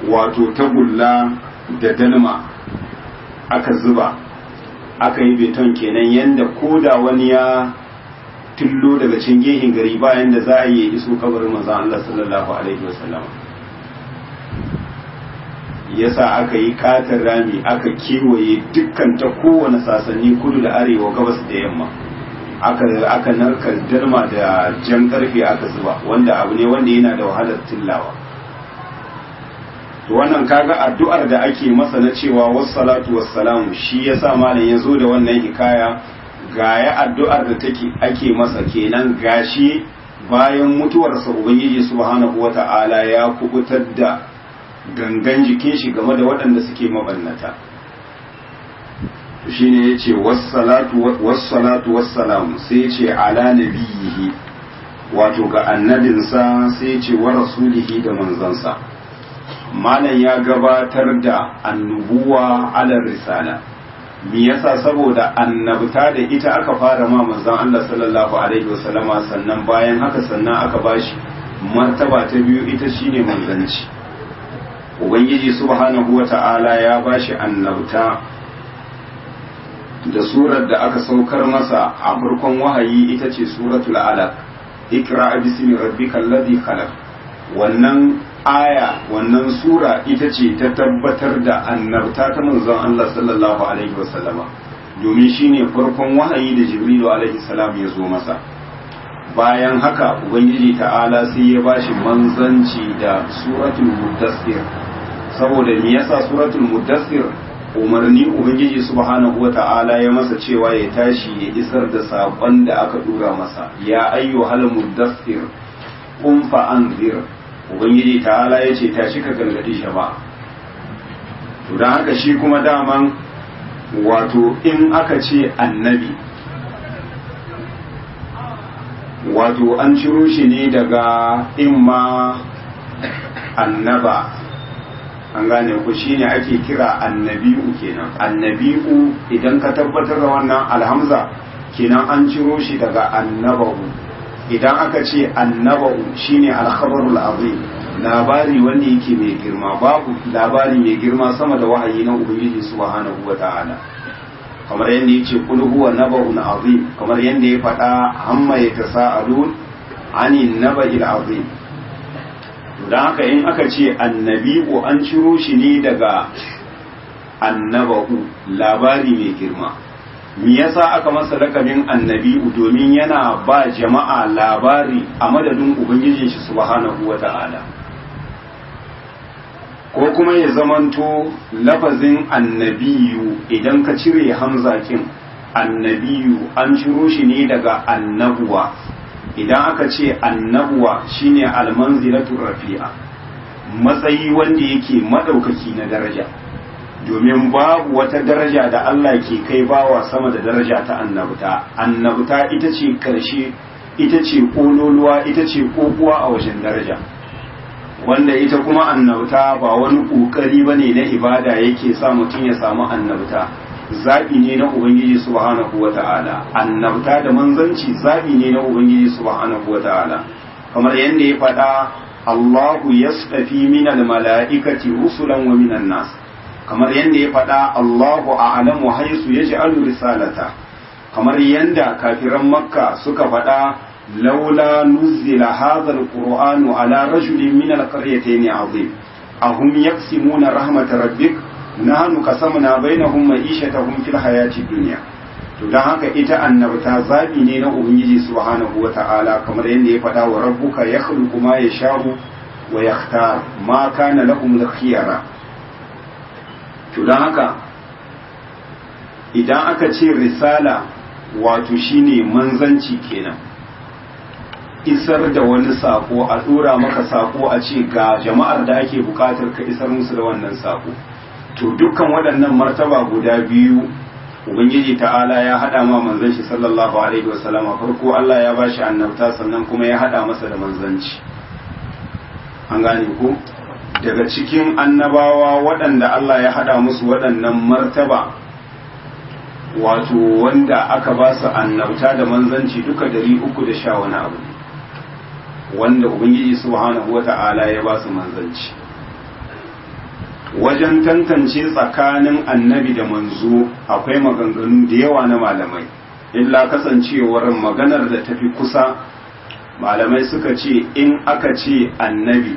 A: wato tagulla da dalma, aka zuba, aka yi beton kenan, yanda koda wani ya tullo daga cin gehin gari bayan da za a yi iso kabarin manzon Allah sallallahu alaihi wasallam. Yasa aka yi katon rami, aka kewaye dukkan ta kowane sasanni, kudu da arewa, gabas da yamma, aka narka dalma da jan karfe aka zuba, wanda abu ne wanda yana da wahalar tillawa. Wannan kaga addu'ar da ake masa na cewa wassalatu wassalamu, shi yasa malam ya zo da wannan hikaya, gaya addu'ar da ake masa kenan, gashi bayan mutuwarsa Ubangiji subhanahu wata'ala ya kubutar da gangan jikin shi game da waɗanda suke mabannata. shine yace wassalatu wassalamu sai yace ala nabiyhi wato ga annabinsa sai yace wa rasulihi da manzansa. malam ya gabatar da annubuwa ala risala. me yasa? saboda annabta da ita aka fara ma manzon Allah sallallahu alaihi wasallama, sannan bayan haka sannan aka bashi martaba ta biyu, ita shine manzanci. ubangiji subhanahu wata'ala ya bashi annabta da surar da aka saukar masa a farkon wahayi ita ce suratul alaq, ikra bismi rabbikal ladhi khalaq. wannan aya, wannan sura ita ce ta tabbatar da annabta ta manzon Allah sallallahu alaihi wasallama, domin shine farkon wahayi da Jibrilu alaihi salam ya zo masa. bayan haka ubangiji ta'ala sai ya bashi manzanci da suratul muddassir. saboda me yasa suratul muddassir? umarni ubangiji subhanahu wata'ala ya masa cewa ya tashi ya isar da sakon da aka dura masa. ya ayyuhal muddassir qum fa anzir. ubangiji ta'ala ya ce tashi ka gargadi jama'a. to dan haka shi kuma daman wato in aka ce annabi, wato an ciro shi ne daga imma annaba, an gane ku, shine ake kira annabi'u kenan. annabi'u idan ka tabbatar da wannan alhamza kenan an ciro shi daga annabahu. idan aka ce annabahu shine alkhabarul azim, labari wanda yake mai girma. babu labari mai girma sama da wahayi na ubangiji subhanahu wata'ala. kamar yadda yace qul huwa naba'un azim, kamar yadda ya faɗa amma yatasaalun anin naba'il azim. don haka in aka ce annabi'u an ciro shi ne daga annaba'u, labari mai girma. me yasa aka masa lakabin annabi'u? domin yana ba jama'a labari a madadin ubangijin shi subhanahu wata'ala. ko kuma ya zamanto lafazin annabiyu idan ka cire hamzakin, annabiyu an ciro shi ne daga annabuwa. idan aka ce annabuwa shine almanzilatu rafi'a, matsayi wanda yake madaukaki na daraja. domin babu wata daraja da Allah ke kai bawa sama da daraja ta annabta. annabta ita ce karshe, ita ce kololuwa, ita ce kokuwa a wajen daraja. wanda ita kuma annabta ba wani kokari bane na ibada yake sa mutum ya samu annabta. zaɓi ne na Ubangiji subhanahu wa ta'ala. annabta da manzanci zaɓi ne na Ubangiji subhanahu wa ta'ala. kamar yadda ya faɗa, Allahu yastafi minal mala'ikati rusulan wa minan nas. kamar yadda ya faɗa, Allahu a'lamu haisu yaj'alu risalata. kamar yadda kafiran Makka suka faɗa, laula nuzila hadha alqur'anu ala rajulin min alqaryatayn azim ahum yaqsimuna rahmat rabbik nahnu qasamna bainahum ma'ishatahum fil hayati dunya. to dan haka ita annabta zabi ne na ubangiji subhanahu wata'ala, kamar yadda ya faɗa, wa rabbuka yakhluqu ma yasha'u wa yakhtar ma kana lahum al-khiyara. to dan haka idan aka ce risala wato shine manzanci kenan, isar da wani sako, a dora maka sako a ce ga jama'ar da ake bukatar ka isar musu da wannan sako. to dukkan waɗannan martaba guda biyu ubangiji ta'ala ya hada ma manzon shi sallallahu alaihi wasallama. farko Allah ya bashi annabta, sannan kuma ya hada masa da manzanci. an gane ko? daga cikin annabawa waɗanda Allah ya hada musu waɗannan martaba, wato wanda aka ba su annabta da manzanci duka 310 wani abu, wanda ubangiji subhanahu wata'ala ya ba su manzanci. wajen tantance tsakanin annabi da manzo akwai maganganu da yawa na malamai, illa kasancewar maganar da tafi kusa, malamai suka ce in aka ce annabi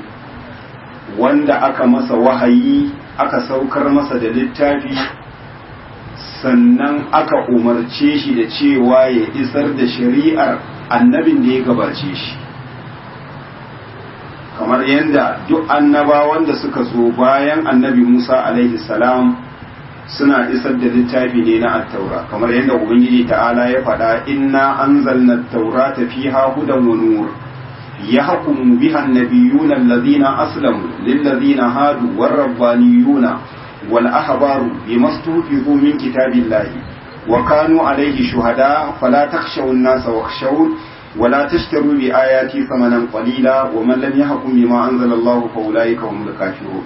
A: wanda aka masa wahayi, aka saukar masa da littafi, sannan aka umarce shi da cewa ya isar da shari'ar annabin da ya gabace shi. kamar yadda duk annabawan da suka zo bayan annabi Musa alaihi salam suna isar da littafi ne na at-taura, kamar yadda ubangiji ta'ala ya faɗa, inna anzalna at-taurata fiha hudan wa nur yahkumu biha an-nabiyyuna alladhina aslamu lil-ladhina hadu war-rabbaniyuna wal ahbaru bimastufizu min kitabillahi wa kanu alayhi shuhada fala takhshaw an-nasa wakhshawun ولا تشتروا بآياتي ثمنا قليلا ومن لم يحكم بما أنزل الله فأولئك هم الكافرون.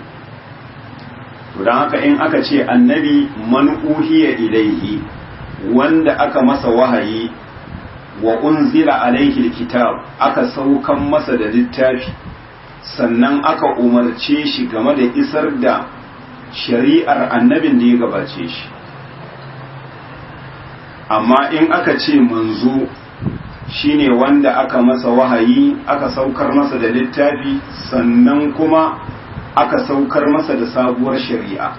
A: don haka in aka ce annabi man uhiya ilaihi wanda aka masa wahayi wa unzila alaihi alkitab aka saukan masa da littafi sannan aka umarce shi game da isar da shari'ar annabin da ya gabace shi. amma in aka ce manzo shine wanda aka masa wahayi aka saukar masa da littafi sannan kuma aka saukar masa da sabuwar shari'a.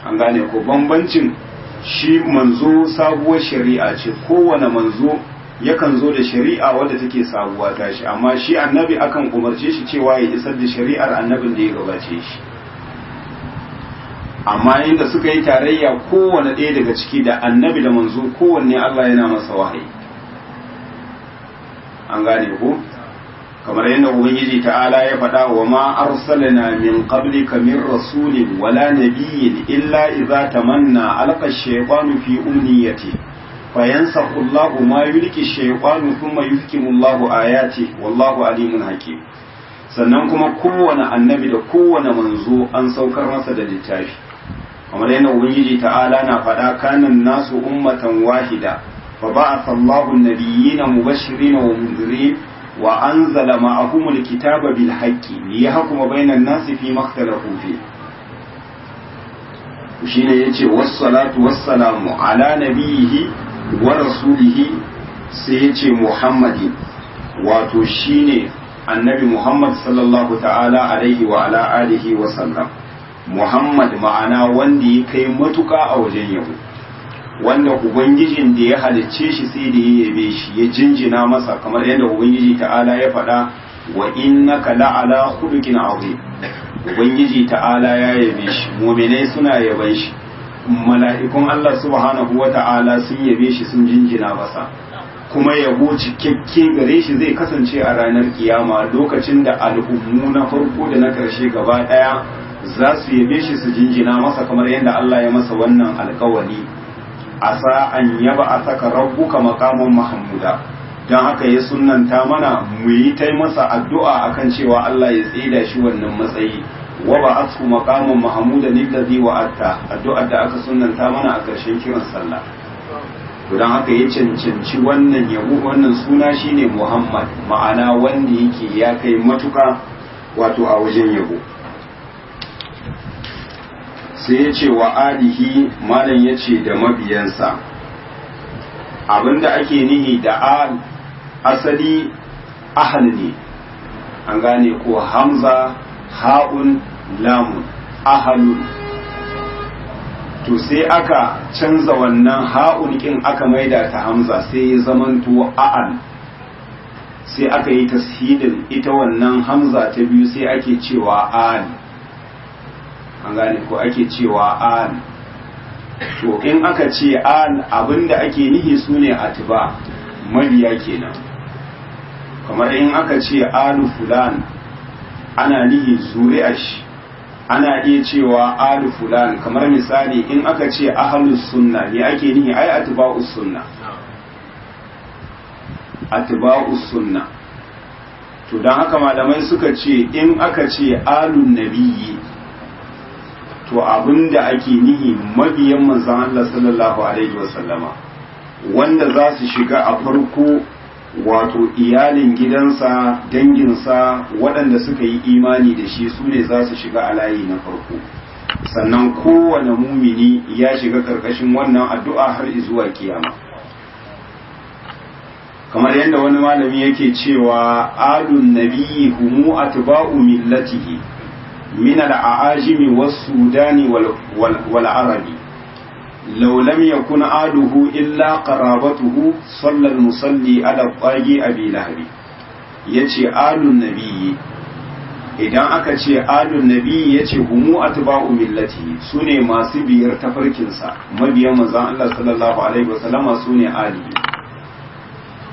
A: an gane ko bambancin shi manzo sabuwar shari'a ce, kowane manzo yakan zo da shari'a wadda take sabuwa tashi, amma shi annabi akan umarce shi cewa ya isar da shari'ar annabin da ya gabace shi. amma inda suka yi tarayya kowane ɗaya daga ciki da annabi da manzo kowanne Allah yana masa wahayi. an gane ko kamar yadda ubangiji ta'ala ya faɗa wa ma arsalna min qablika min rasulin wala nabiyyin illa idza tamanna alqa ash-shaytanu fi umniyati fayansakhu Allahu ma yulqi ash-shaytanu thumma yuhkimu Allahu ayati wallahu alimun hakim. sannan kuma kowane annabi da kowane manzo an saukar masa da littafi kamar yadda ubangiji ta'ala na faɗa kanan nasu ummatan wahida فبعث الله النبيين مبشرين ومنذرين وأنزل معهم الكتاب بالحق ليحكم بين الناس فيما اختلفوا فيه. وشين يجي والصلاة والسلام على نبيه ورسوله سيجي محمد وتشين النبي محمد صلى الله تعالى عليه وعلى آله وسلم. محمد معنا وندي كي متكا أو جنيه wanda ubangijin da ya halicce shi sai da ya yabe shi ya jinjina masa kamar yadda ubangiji ta'ala ya faɗa wa innaka la'ala khuluqin azim. ubangiji ta'ala ya yabe shi, mu'minai suna yaban shi, mala'ikun Allah subhanahu wata'ala sun yabe shi sun jinjina masa, kuma yabo cikakke gare shi zai kasance a ranar kiyama lokacin da al'ummu na farko da na karshe gaba daya za su yabe shi su jinjina masa kamar yadda Allah ya masa wannan alkawari asa an yaba a saka rabbuka maqaman mahmuda. don haka ya sunnanta mana mu yi ta masa addu'a akan cewa Allah ya tsida shi wannan matsayi wa ba asku maqaman mahmuda lillazi wa'atta, addu'ar da aka sunnanta mana a ƙarshen kiran sallah. to don haka ya cancanci wannan yabo, wannan suna shine Muhammad, ma'ana wanda yake ya kai matuka wato a wajen yabo. sai ya ce wa alihi malam ya ce da mabiyansa. abinda ake nihi da al asali ahal ne, an gane ko hamza ha'un lamun ahalun. to sai aka canza wannan ha'un kin aka maida ta hamza sai ya zamanto a'al, sai aka yi tashidin ita wannan hamza ta biyu sai ake cewa al, an gane ko ake cewa al. to in aka ce al abinda ake nihi sune atba, mabiya kenan. kamar in aka ce alu fulan ana nihi zuri'ash, ana iya cewa alu fulan. kamar misali in aka ce ahlus sunna ne ake nihi ai atba'us sunna, atba'us sunna. to dan haka malamai suka ce in aka ce alun nabiyyi to abinda ake nihi mabiyan manzon Allah sallallahu alaihi wasallama, wanda za su shiga a farko wato iyalin gidansa, danginsa waɗanda suka yi imani da shi su ne za su shiga a layi na farko. sannan kowane mumini ya shiga karkashin wannan addu'a har zuwa kiyama. kamar yadda wani malami yake cewa alun nabiyyi humu atba'u millatihi من الأعاجم والسودان والعرب لو لم يكن آله إلا قرابته صلى المصلي على الطاغي أبي لهب. yace alun nabiyyi, idan aka ce alun nabiyyi yace humu atba'u millati, sune masu biyar tafarkinsa, mabiyan manzon Allah sallallahu alaihi wasallama sune ali.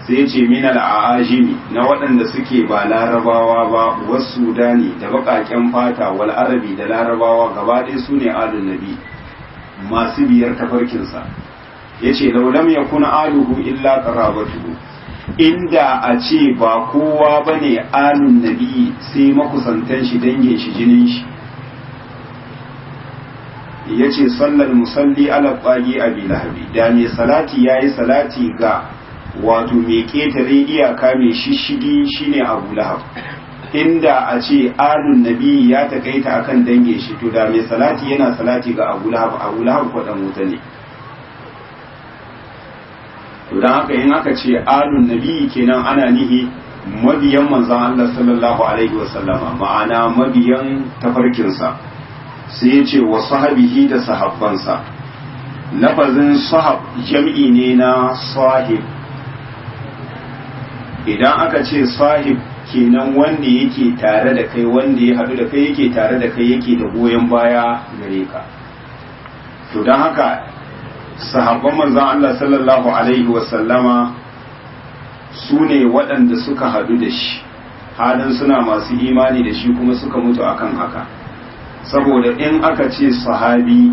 A: sai ce minal a'ajimi na waɗanda suke ba larabawa ba wasu sudani da baƙaƙen fata wal arabi da larabawa gaba ɗaya su ne alun nabi masu biyar tafarkinsa ya ce laulam ya kuna aluhu illa qarabatuhu inda a ce ba kowa ba ne alun nabi sai makusantan shi dangin shi jinin shi ya ce sallar musalli ala ƙwagi abi lahabi da mai salati ya yi salati ga wato mai ƙetare iyaka mai shishigi shine abu lahab inda a ce alun nabi ya takaita akan dange shi to da mai salati yana salati ga abu lahab kwaɗan wuta ne to don haka in aka ce alun nabi kenan ana nihi mabiyan manzan Allah sallallahu alaihi wasallama ma'ana mabiyan tafarkinsa sai ya ce wa sahabihi da sahabbansa lafazin sahab jam'i ne na sahib idan aka ce sahib kenan wanda yake tare da kai wanda ya haɗu da kai yake tare da kai yake da goyon baya gare ka to don haka sahabban manzan Allah sallallahu alaihi wasallama su ne waɗanda suka haɗu da shi halin suna masu imani da shi kuma suka mutu akan haka saboda in aka ce sahabi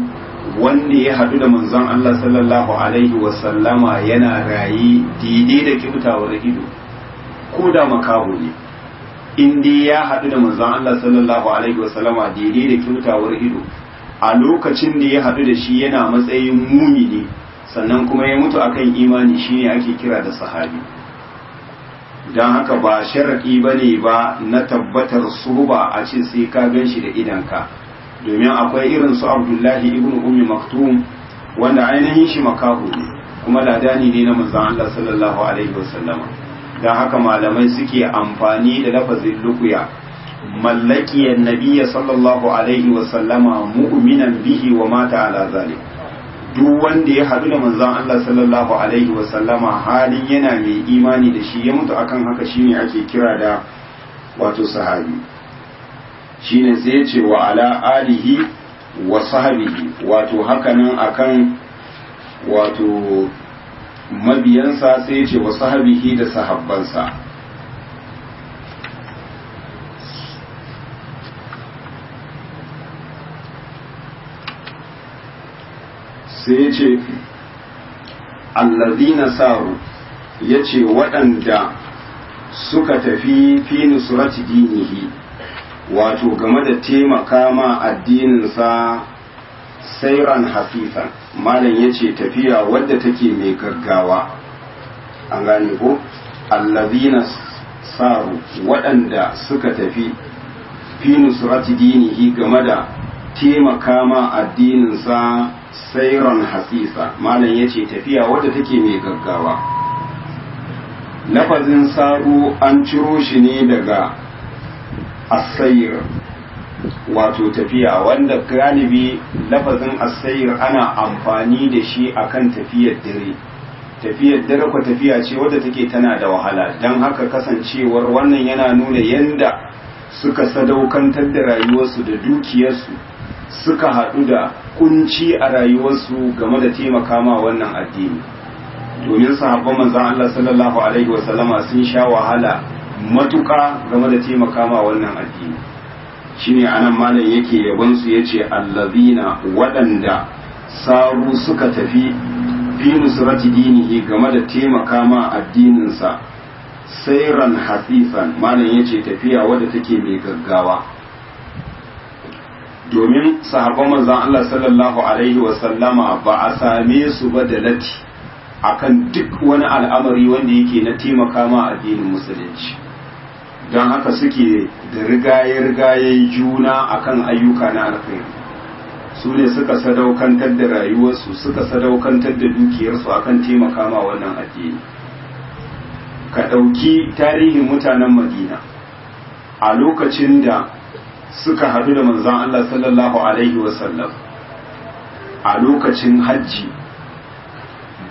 A: wanda ya haɗu da manzan Allah sallallahu alaihi wasallama yana rayi daidai da kibtawar ido ko da makaho ne in dai ya haɗu da manzon Allah sallallahu alaihi wasallama daidai da kyautawar ido a lokacin da ya haɗu da shi yana matsayin mumini sannan kuma ya mutu akan imani shine ake kira da sahabi don haka ba sharaɗi ba ne ba na tabbatar suhuba a ce sai ka gan shi da idanka domin akwai irin su abdullahi ibn ummi maktum wanda ainihin shi makaho ne kuma ladani ne na manzon Allah sallallahu alaihi wasallama don haka malamai suke amfani da lafazin lukuya mallakiyar nabiya sallallahu alaihi wasallama mu'minan bihi wa mata ala zalik duk wanda ya haɗu da manzon Allah sallallahu alaihi wasallama halin yana mai imani da shi ya mutu akan haka shine ake kira da wato sahabi shine sai ya ce wa ala alihi wa sahbihi wato hakanan akan wato mabiyansa sai ce wa sahabihi da sahabbansa sai ce allazina saru ya ce waɗanda suka tafi fi nusrati dinihi wato game da taimaka ma addininsa sairan hafifan malam ya ce tafiya wadda take mai gaggawa an gane ko allazina saru waɗanda suka tafi fi nusrati dinihi game da taimaka ma addininsa sairan hasisa malam ya ce tafiya wadda take mai gaggawa lafazin saru an ciro shi ne daga asayir wato tafiya wanda galibi lafazin asayir ana amfani da shi akan tafiyar dare ko tafiya ce wadda take tana da wahala don haka kasancewar wannan yana nuna yanda suka sadaukantar da rayuwarsu da dukiyarsu suka haɗu da kunci a rayuwarsu game da taimaka ma wannan addini domin sahabban manzon Allah sallallahu alaihi wasallama sun sha wahala matuƙa game da taimaka ma wannan addini shine anan malam yake yabon su yace allazina waɗanda saru suka tafi fi nusrati dinihi game da taimaka ma addininsa sairan hasifan malam yace tafiya wadda take mai gaggawa domin sahabban manzon Allah sallallahu alaihi wa sallama ba a same su ba da lati akan duk wani al'amari wanda yake na taimaka ma addinin musulunci don haka suke da rigaye juna akan ayyuka na alkhairi su ne suka sadaukantar da rayuwarsu suka sadaukantar da dukiyarsu akan taimaka ma wannan addini ka ɗauki tarihin mutanen madina a lokacin da suka haɗu da manzon Allah sallallahu alaihi wasallam a lokacin hajji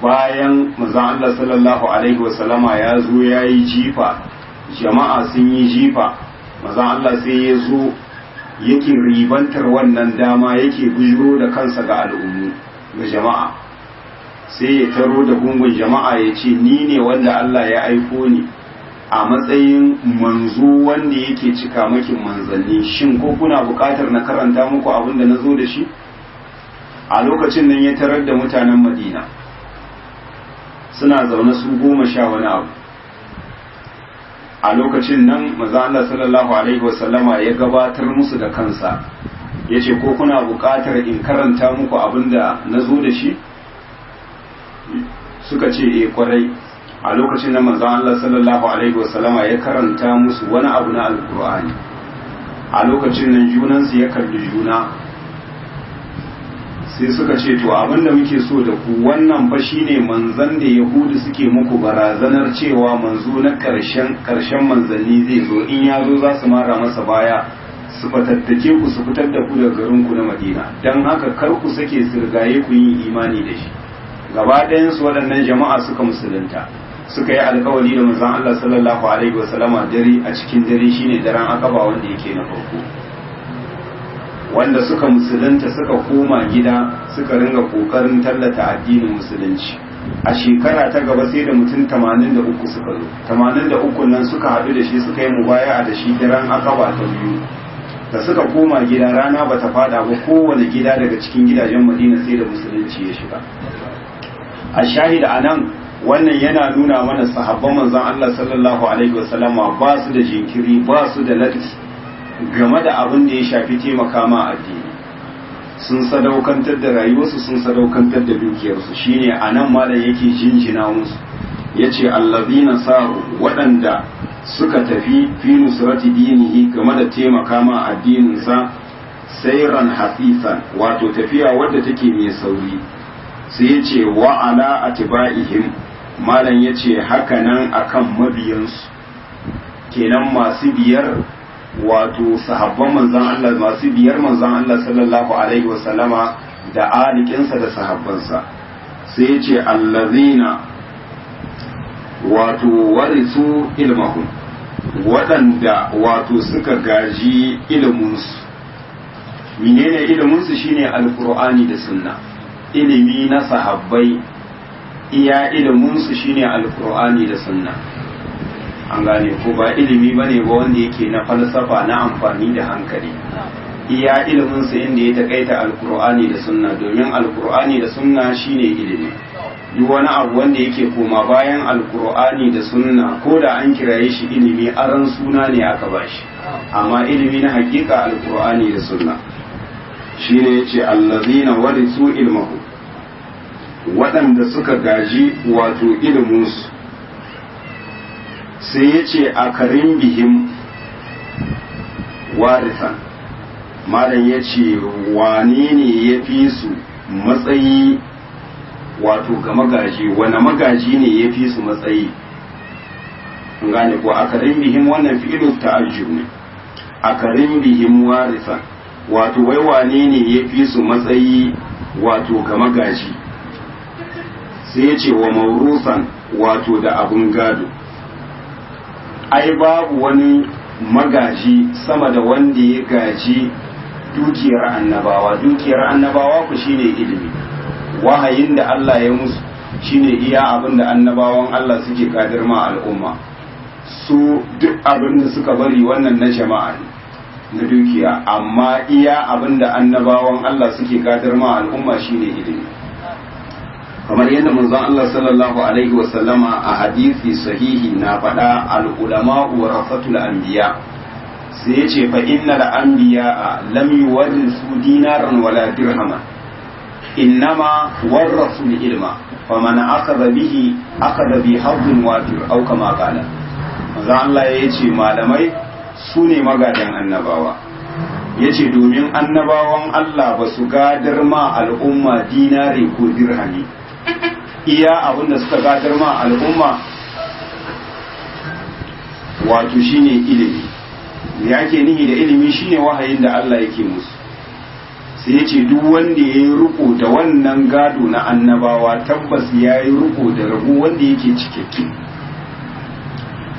A: bayan manzon Allah sallallahu alaihi wasallama ya zo ya yi jifa jama'a sun yi jifa manzon Allah sai ya zo yake ribantar wannan dama yake bujiro da kansa ga al'ummu ga jama'a sai ya taro da gungun jama'a ya ce ni ne wanda Allah ya aiko ni a matsayin manzo wanda yake cika makin manzanni, shin ko kuna buƙatar na karanta muku abin da na zo da shi? A lokacin nan ya tarar da mutanen Madina suna zaune su 10 wani abu. A lokacin nan manzo Allah sallallahu alaihi wasallama ya gabatar musu da kansa, ya ce ko kuna buƙatar in karanta muku abin da na zo da shi? Suka ce kwarai. A lokacin nan manzo Allah sallallahu alaihi wasallama ya karanta musu wani abu na alkur'ani. A lokacin nan junansu ya kalli juna, sai suka ce to abinda muke so da ku, wannan fa shine manzon da yahudu suke muku barazanar cewa manzo na karshen manzanni zai zo, in ya zo za su mara masa baya su fatattake ku su fitar da ku daga garin ku na Madina, dan haka kar ku sake su rigaye ku yi imani da shi. Gaba ɗayan su waɗannan jama'a suka musulunta, suka yi alkawari da manzon Allah sallallahu alaihi wasallama dare a cikin dare shine daren Aqaba wanda yake na farko. Wanda suka musulunta suka koma gida suka ringa kokarin tallata addinin musulunci. A shekara ta gaba sai da mutum 83 suka zo. 83 nan suka haɗu da shi suka yi mubaya'a da shi daren Aqaba ta biyu. Da suka koma gida rana bata fada ba, kowane gida daga cikin gidajen Madina sai da musulunci ya shiga. A shahida anan wannan yana nuna mana sahabban manzon Allah sallallahu alaihi wasallama ba su da jinkiri, ba su da latti game da abin da ya shafi taimaka ma addini. Sun sadaukantar da rayuwarsu, sun sadaukantar da dukiyarsu. Shine anan malam yake jinjina musu, yace allazina saru, waɗanda suka tafi fi nusrati dinihi game da taimaka ma addininsa, sayran hafisan, wato tafiya wadda take mai sauri. Sai yace wa ala atba'ihim, malam ya ce hakanan akan mabiyansu, kenan masu biyar wato sahabban manzan Allah, masu biyar manzan Allah sallallahu alaihi wasallama da alikinsa da sahabbansa. Sai ya ce allazina wato warisu ilmahum, waɗanda wato suka gaji iliminsu. Menene iliminsu? Shine alkur'ani da sunna. Ilimi na sahabbai iya iliminsu shine alkur'ani da sunna. An gane ko ba ilimi bane ba wanda yake na falsafa na amfani da hankali. Iya iliminsu inda ya takaita alkur'ani da sunna, domin alkur'ani da sunna shine ilimi. Duk wani abu wanda yake koma bayan alkur'ani da sunna, ko da an kiraye shi ilimi, aran suna ne aka bashi, amma ilimi na hakika alkur'ani da sunna. Shine yace allazina warisu ilmahu, waɗanda suka gaji wato iliminsu. Sai ya ce a karin bihim warisan, malam ya ce wane ne ya fi su matsayi wato ga magaji, wane magaji ne ya fi su matsayi? Gane ko a karin bihim, wannan fi'ilu ta'ajjub ne. A karin bihim warisan, wato wai wane ne ya fi su matsayi wato ga magaji? Sai ya ce wa maurusan, wato da abun gado. Ai babu wani magaji sama da wanda ya gaji dukiyar annabawa. Dukiyar annabawa ku shine ilimi, wahayin da Allah ya musu shine iya abin da annabawan Allah suke kadar ma al'umma. Su duk abin da suka bari wannan na jama'a ne, na dukiya, amma iya abin da annabawan Allah suke kadar ma al'umma shine ilimi. Kamar yadda manzon Allah sallallahu alaihi wasallama a hadisi sahihi na faɗa, al-ulama warasatul anbiya. Sai yace fa innal anbiya lam yuwarrisu dinaran wala dirhaman, innama warasul ilma, faman akhadha bihi akhadha bi hazzin wafir, au kama qala. Manzon Allah yace malamai su ne magadan annabawa. Yace domin annabawan Allah ba su gadar ma al'umma dinari ko dirhami, iya abin da suka gadar ma al'umma wato shine ilimi. Me ake nihi da ilimi? Shine wahayin da Allah yake musu. Sai yace duk wanda ya yi riko da wannan gado na annabawa, tabbas ya yi riko da rabu wanda yake cikakke.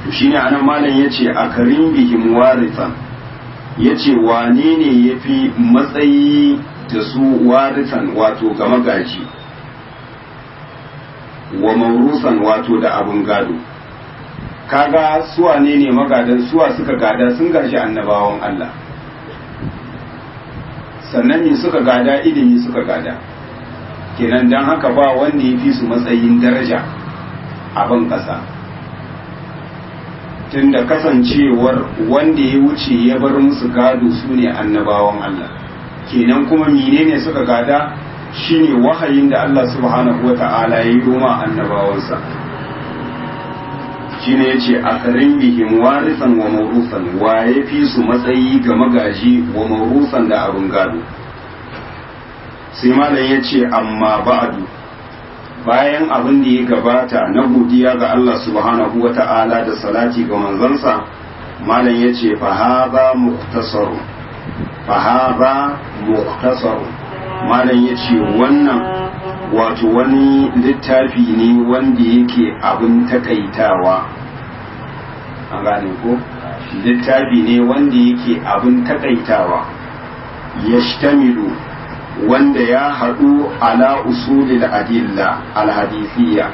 A: To shine anan malam yace a karim bihim warithan, yace wane ne yafi matsayi da su warithan wato ga magaji? wa maurusan wato da abun gado. Kaga suwa ne magadan, suwa suka gada, sun gashi annabawan Allah. Sannan ne suka gada, ilimi suka gada. Kenan dan haka ba wanda ya fi su matsayin daraja a ban ƙasa. Tunda kasancewar wanda ya wuce ya bar musu gado su ne annabawan Allah. Kenan kuma menene suka gada shine wahayin da Allah subhanahu wata'ala ya yi ma annabawansa. Shine yace akarin bihim warisan wa mawrusan, wa ya fi su matsayi ga magaji wa mawrusan da abin gado. Sai malam yace amma ba'du, bayan abin da ya gabata na godiya ga Allah subhanahu wata'ala da salati ga manzansa, malam yace fa hadha mukhtasarun, malam yace wannan wato wani littafi ne wanda yake abin takaitawa. An gane ko? Littafi ne wanda yake abin takaitawa, yashtamilu, wanda ya haɗu ala usulil adilla alhadisiyya,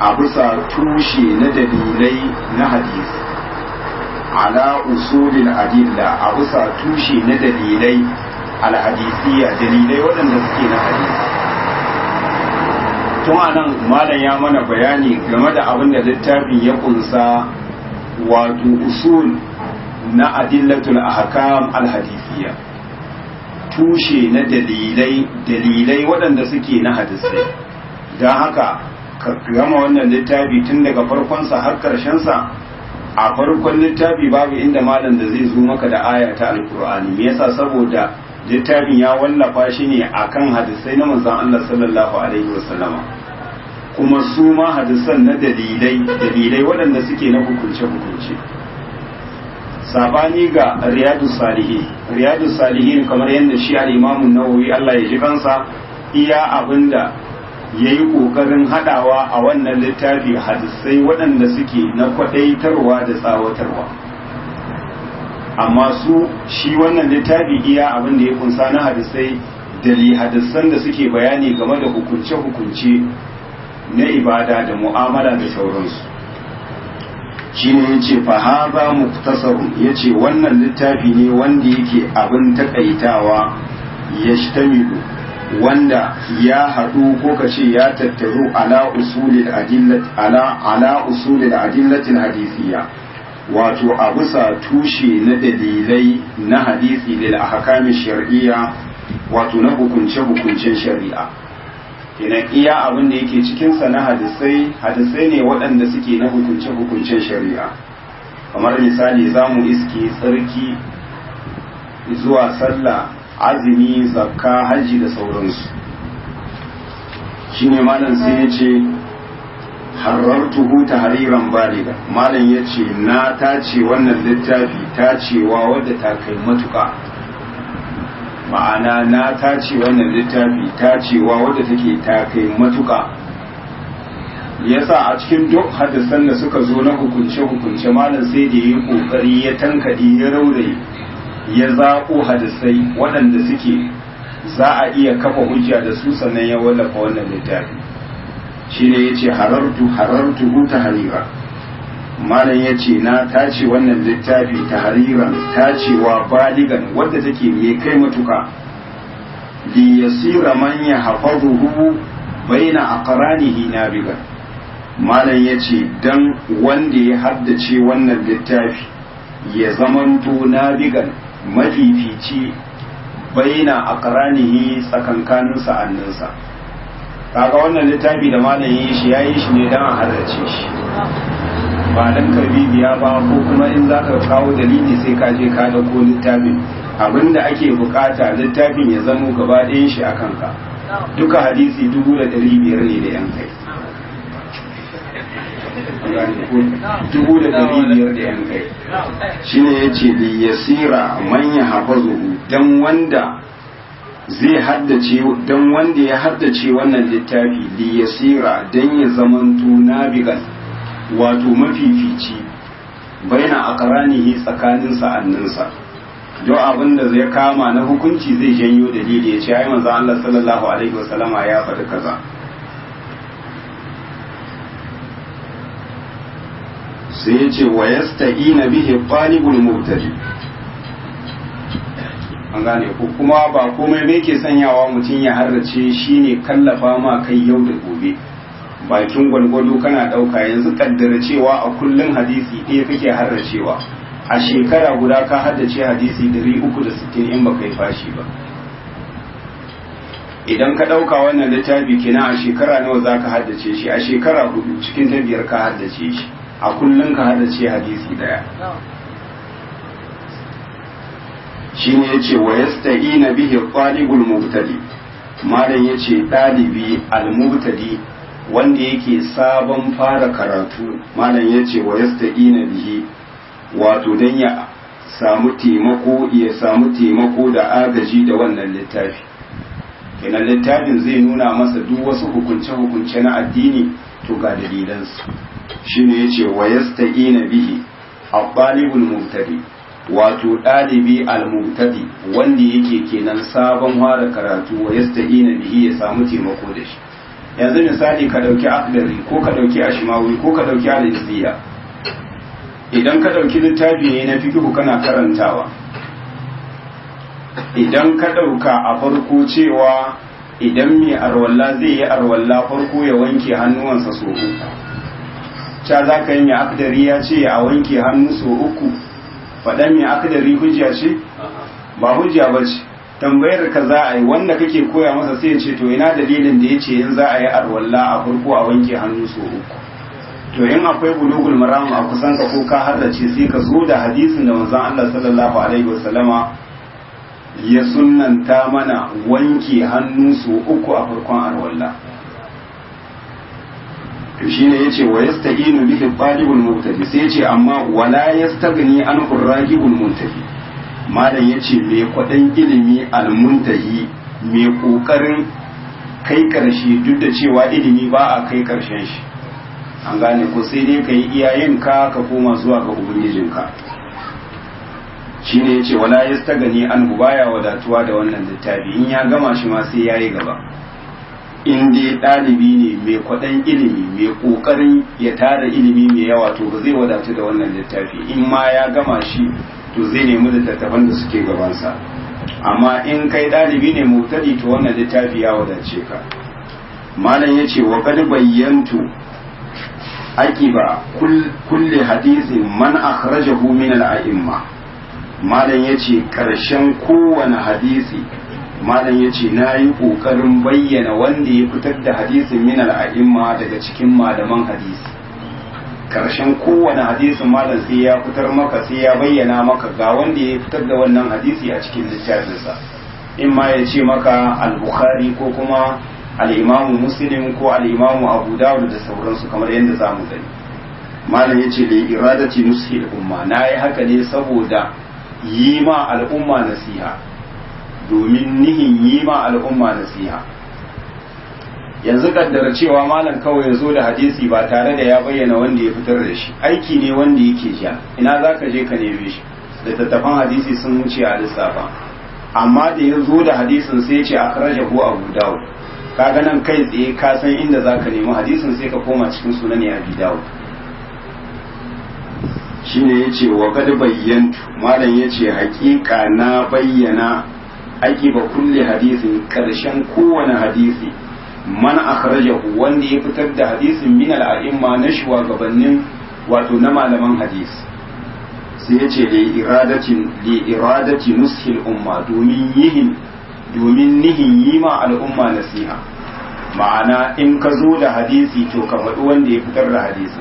A: a bisa tushe na dalilai na hadisi, ala usulil adilla, a bisa tushe na dalilai alhadisiyya, dalilai waɗanda suke na hadisi. Tun anan malam ya mana bayani game da abin da littafin ya kunsa, wato usul na adillatul ahkam alhadisiyya, tushe na dalilai waɗanda suke na hadisai. Don haka ka gama wannan littafi tun daga farkonsa har ƙarshensa. A farkon littafi babu inda malam da zai zo maka da aya ta alkur'ani. Me yasa? Saboda littafin ya wallafa shi ne akan hadisai na manzon Allah sallallahu alaihi wasallama, kuma su ma hadisan na dalilai waɗanda suke na hukunce sabani ga riyadus salihin kamar yadda shi al-imamu Nawawi Allah ya ji kansa, iya abinda yayi kokarin hadawa a wannan littafi hadisai waɗanda suke na kwadaitarwa da tsawatarwa. Amma su shi wannan littafi iya abinda ya kunsa na hadisai hadisan da suke bayani game da hukunce na ibada da mu'amala da sauransu. Shi ne ya ce fahaba muktasarun, ya ce wannan littafi ne wanda yake abin takaitawa, ya shtamilu, wanda ya haɗu ko ka ce ya tattaru ala usulil adillatin hadisiyya, wato a bisa tushe na dalilai na hadisi lil ahkami shar'iyya, wato na hukunce-hukuncen shari'a. Kenan iya abin da yake cikinsa na hadisai ne waɗanda suke na hukunce-hukuncen shari'a. Kamar misali za mu iske tsarki zuwa sallah, azumi, zakka, hajji da sauransu. Shine malam sai ya ce harartuhu tahriran baliga, malam ya ce na tace wannan littafi tacewa wadda ta kai matuƙa. Ma'ana na tace wannan littafi tacewa wadda take ta kai matuƙa. Yasa a cikin duk hadisan da suka zo na hukunce malam sai da yi kokari ya tankade ya rauraye ya zaƙo hadisai waɗanda suke za a iya kafa hujja da su, sannan ya wallafa wannan littafi. Shine yace harartuhu tahrira, malam ya ce na tace wannan littafi tahriran, tacewa baligan wadda take mai kai matuka, li yasira man yahfazuhu baina aqranihi nabigan. Malam ya ce dan wanda ya haddace wannan littafi ya zamanto nabigan, mafifici, baina aqranihi tsakankanin sa'anninsa. Kaga wannan littafi da malam yi shi yayi shi ne dan a haddace shi, ba dan karbibiya ba, ko kuma in za ka kawo dalili sai ka je ka dauko littafin. Abinda ake bukata littafin ya zamo gaba ɗayan shi akan ka. Duka hadisi 1500 ne da yan kai, 1500 da yan kai. Shine yace li yasira man yahfazuhu, dan wanda zai haddace, dan wanda ya haddace wannan littafi, li yasira dan ya zamanto nabigan, wato mafifici, baina aqranihi tsakanin sa'anninsa. Don abin da zai kama na hukunci zai janyo dalili ya ce ai manzo Allah sallallahu alaihi wasallama ya faɗi kaza. sai ya ce wa yasta'ina bihi talibul mubtadi an gane ko kuma ba komai bai ke sanyawa mutum ya harrace shine kallafa ma kai yau da gobe bakin gwalgwado kana dauka yanzu kaddara cewa a kullun hadisi ɗaya kake harracewa a shekara guda ka haddace hadisi 360 in baka yi fashi ba idan ka dauka wannan littafi kina a shekara nawa zaka haddace shi a shekara 4 cikin ta 5 ka haddace shi a kullun ka haddace hadisi daya shine yace wa yasta'ina bihi talibul mubtadi malam yace dalibi al-mubtadi wanda yake sabon fara karatu malam yace wa yasta'ina bihi wato dan ya samu taimako da agaji da wannan littafi kenan littafin zai nuna masa duk wasu hukunce na addini to ga dalilansu shine yace wa yasta'ina bihi al-talibul mubtadi wato ɗalibi al-mubtadi wanda yake kenan sabon fara karatu wa yasta'ina bihi ya samu taimako da shi yanzu misali ka dauki akhdari ko ka dauki ashmawi ko ka dauki al-izziya idan ka dauki littafi ne na fiqh kana karantawa idan ka dauka a farko cewa idan mai arwalla zai yi arwalla farko ya wanke hannuwansa so uku cha za ka yi mai akhdari ya ce a wanke hannu so uku faɗan mai akhdari hujja ce ba hujja ba ce tambayar ka za a yi wanda kake koya masa sai ya ce to ina dalilin da ya ce in za a yi arwalla a farko a wanke hannu so uku to in akwai bulugul maram a kusan ka ko ka haddace sai ka zo da hadisin da manzon Allah sallallahu alaihi wasallama ya sunnanta mana wanke hannu so uku a farkon arwalla to shine yace wa yasta'inu bihi talibul mubtadi sai yace amma wala yastaghni an ragibul muntahi malam yace me kwadan ilimi al muntahi me kokarin kai karshe duk da cewa ilimi ba a kai karshen shi an gane ko sai dai kai iyayenka ka koma zuwa ga ubangijinka shine yace wala yastaghni an baya wadatuwa da wannan littafi in ya gama shi ma sai yayi gaba in dai ɗalibi ne mai kwaɗan ilimi mai ƙoƙarin ya tara ilimi mai yawa to ba zai wadatu da wannan littafi in ma ya gama shi to zai nemi littattafan da suke gabansa amma in kai ɗalibi ne mutadi to wannan littafi ya wadace ka malam ya ce wa kad bayyantu aqiba kulli hadisin man akhrajahu min al-a'imma malam ya ce ƙarshen kowane hadisi malam ya ce na yi ƙoƙarin bayyana wanda ya fitar da hadisin min al'a'imma daga cikin malaman hadisi ƙarshen kowane hadisin malam sai ya fitar maka sai ya bayyana maka ga wanda ya fitar da wannan hadisi a cikin littafinsa in ma ya ce maka al-bukhari ko kuma al-imamu muslim ko al-imamu abu dawud da sauransu kamar yadda za mu gani malam ya ce da iradati nushi umma na yi haka ne saboda yi ma al'umma nasiha domin nihin yi ma al'umma nasiha yanzu kaddara cewa malam kawai ya zo da hadisi ba tare da ya bayyana wanda ya fitar da shi aiki ne wanda yake ja ina za ka je ka neme shi littattafan hadisi sun wuce a lissafa amma da ya zo da hadisin sai ce a karaja ko abu dawud kaga nan kai tsaye ka san inda za ka nemi hadisin sai ka koma cikin sunan ya abi dawud shine yace wa kad bayyantu malam yace hakika na bayyana aiki ba kulle hadisin karshen kowane hadisi man akhrajahu wanda ya fitar da hadisin min al-a'imma na shugabannin wato na malaman hadisi sai yace li iradati nushil umma domin nihin yi ma al'umma nasiha ma'ana in ka zo da hadisi to ka faɗi wanda ya fitar da hadisi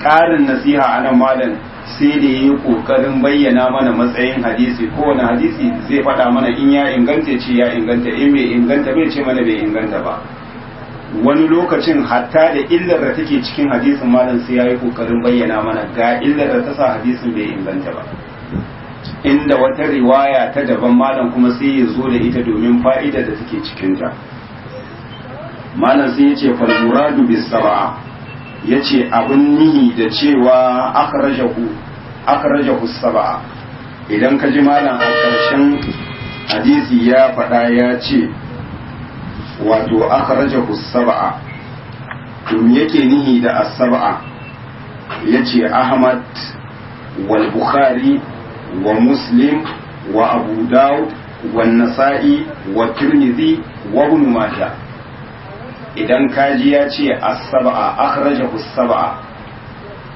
A: ƙarin nasiha anan malam sai da yi ƙoƙarin bayyana mana matsayin hadisi kowane hadisi zai faɗa mana in ya inganta ce ya inganta in bai inganta bai ce mana bai inganta ba wani lokacin hatta da illar da take cikin hadisin malam sai ya yi ƙoƙarin bayyana mana ga illar da ta sa hadisin bai inganta ba inda wata riwaya ta daban malam kuma sai ya zo da ita domin fa'ida da take cikinta malam sai ya ce fal muradu bis sab'a yace abin nihi da cewa akhrajahu sab'a idan ka ji malam a ƙarshen hadisi ya faɗa ya ce wato akhrajahu sab'a to me yake nihi da as-sab'a yace Ahmad wal Bukhari wa Muslim wa Abu Dawud wa Nasa'i wa Tirmidhi wa Ibn Majah. Idan kaji ya ce as-sab'a akhrajahu as-sab'a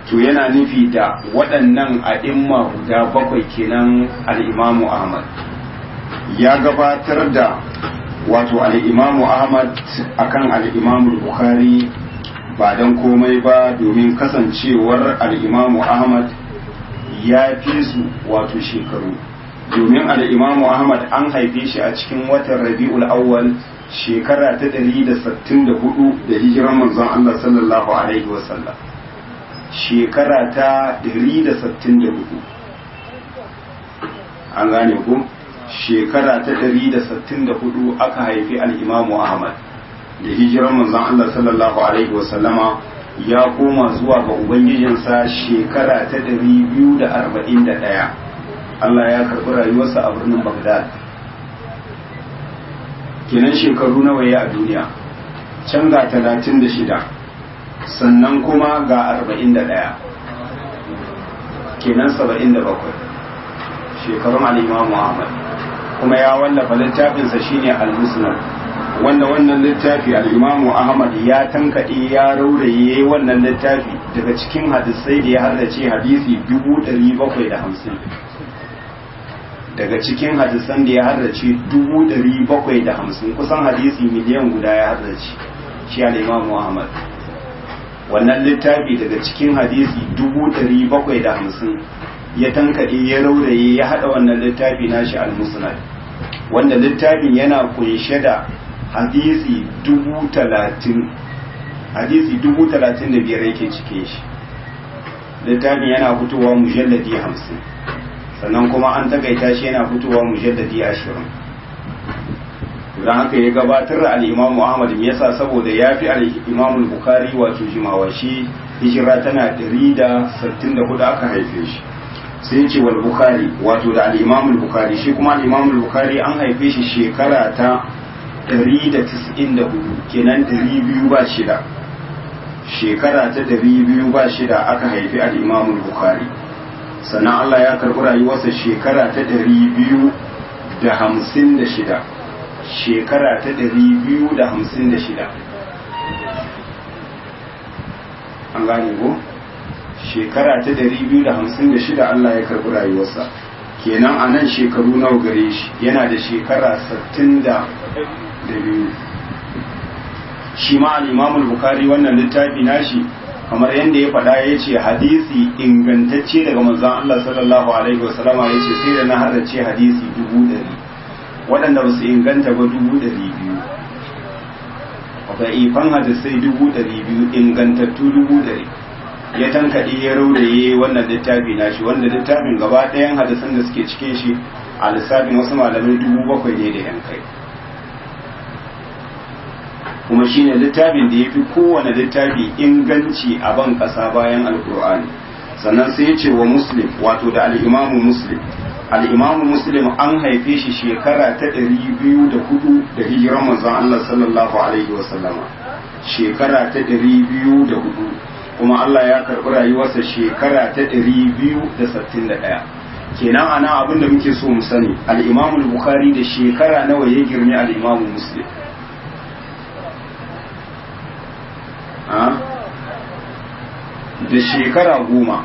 A: to yana nufi da waɗannan a'imma guda bakwai kenan al-Imam Ahmad ya gabatar da wato al-Imam Ahmad akan al-Imam Bukhari ba dan komai ba domin kasancewar al-Imam Ahmad ya fi su wato shekaru, domin al-Imam Ahmad an haife shi a cikin watan Rabiul Awwal shekara ta 164 da hijiran manzon Allah sallallahu alaihi wasallam, shekara ta 164 an gane ku, shekara ta 164 aka haifi al-Imam Ahmad da hijiran manzon Allah sallallahu alaihi wasallama ya koma zuwa ga ubangijinsa shekara ta 241. Allah ya karɓi rayuwarsa a birnin Baghdad. Kenan shekaru nawa ya a duniya? Can ga 36 sannan kuma ga 41 kenan 77 shekarun al-Imam Ahmad. Kuma ya wallafa littafinsa shine al-Musnad, wanda wannan littafi al-Imam Ahmad ya tankaɗe ya rauraye wannan littafi daga cikin hadisai da ya haddace hadisi 750, daga cikin hadisan da ya haddace 750, kusan hadisi miliyan guda ya haddace shi al-Imam Ahmad. Wannan littafi daga cikin hadisi 750 ya tankaɗe ya rauraye ya hada wannan littafi nashi al-Musnad, wanda littafin yana kunshe da hadisi 30,000, hadisi 35,000 yake cike shi. Littafin yana fitowa mujalladi 50, sannan kuma an takaita shi yana fitowa mujalladi 20. don haka ya gabatar da al-Imam Ahmad me yasa? Saboda ya fi al-Imam Bukhari wato jimawa, shi hijira tana 164 aka haife shi. sai ya ce wal Bukhari wato da al-Imam Bukhari, shi kuma al-Imam Bukhari an haife shi shekara ta 194 kenan 206, shekara ta 206 aka haifi al-Imam Bukhari. sannan Allah ya karɓi rayuwarsa shekara ta 256, shekara ta 256 an gane ko? Shekara ta 256 Allah ya karɓi rayuwarsa, kenan a nan shekaru nawa gare shi? Yana da shekara 62. shi ma al-Imam Bukhari wannan littafi nashi kamar yadda ya faɗa ya ce hadisi ingantacce daga manzon Allah sallallahu alaihi wasallama ya ce sai da na haddace hadisi 100, waɗanda ba su inganta ba 200,000, ifan hadisai 200,000, ingantattu 100,000 ya tankaɗe ya rauraye wannan littafi nashi, wanda littafin gaba ɗayan hadisan da suke cikin shi a lissafin wasu malamai 7,000 ne da yan kai, kuma shine littafin da ya fi kowane littafi inganci a ban ƙasa bayan alkur'ani. sannan sai ya ce wa Muslim wato da al-Imamu Muslim, al-Imamu Muslim an haife shi shekara ta 204 da hijiran manzon Allah sallallahu alaihi wasallama, shekara ta 204, kuma Allah ya karɓi rayuwarsa shekara ta 261. kenan ana abin da muke so mu sani, al-Imamu Bukhari da shekara nawa ya girme al-Imamu Muslim? Da shekara 10,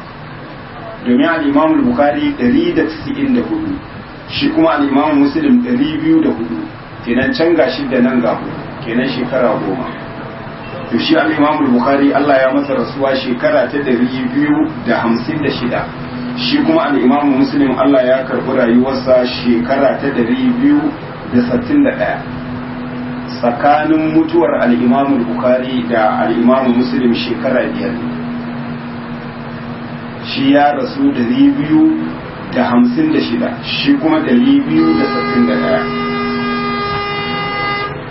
A: domin al-Imam Bukhari 194, shi kuma al-Imam Muslim 204, kenan can ga shi da nan ga kenan shekara 10. to shi al-Imam Bukhari Allah ya masa rasuwa shekara ta 256, shi kuma al-Imam Muslim Allah ya karɓi rayuwarsa shekara ta 261. tsakanin mutuwar al-Imam Bukhari da al-Imam Muslim shekara 5, shi ya rasu 256, shi kuma 261.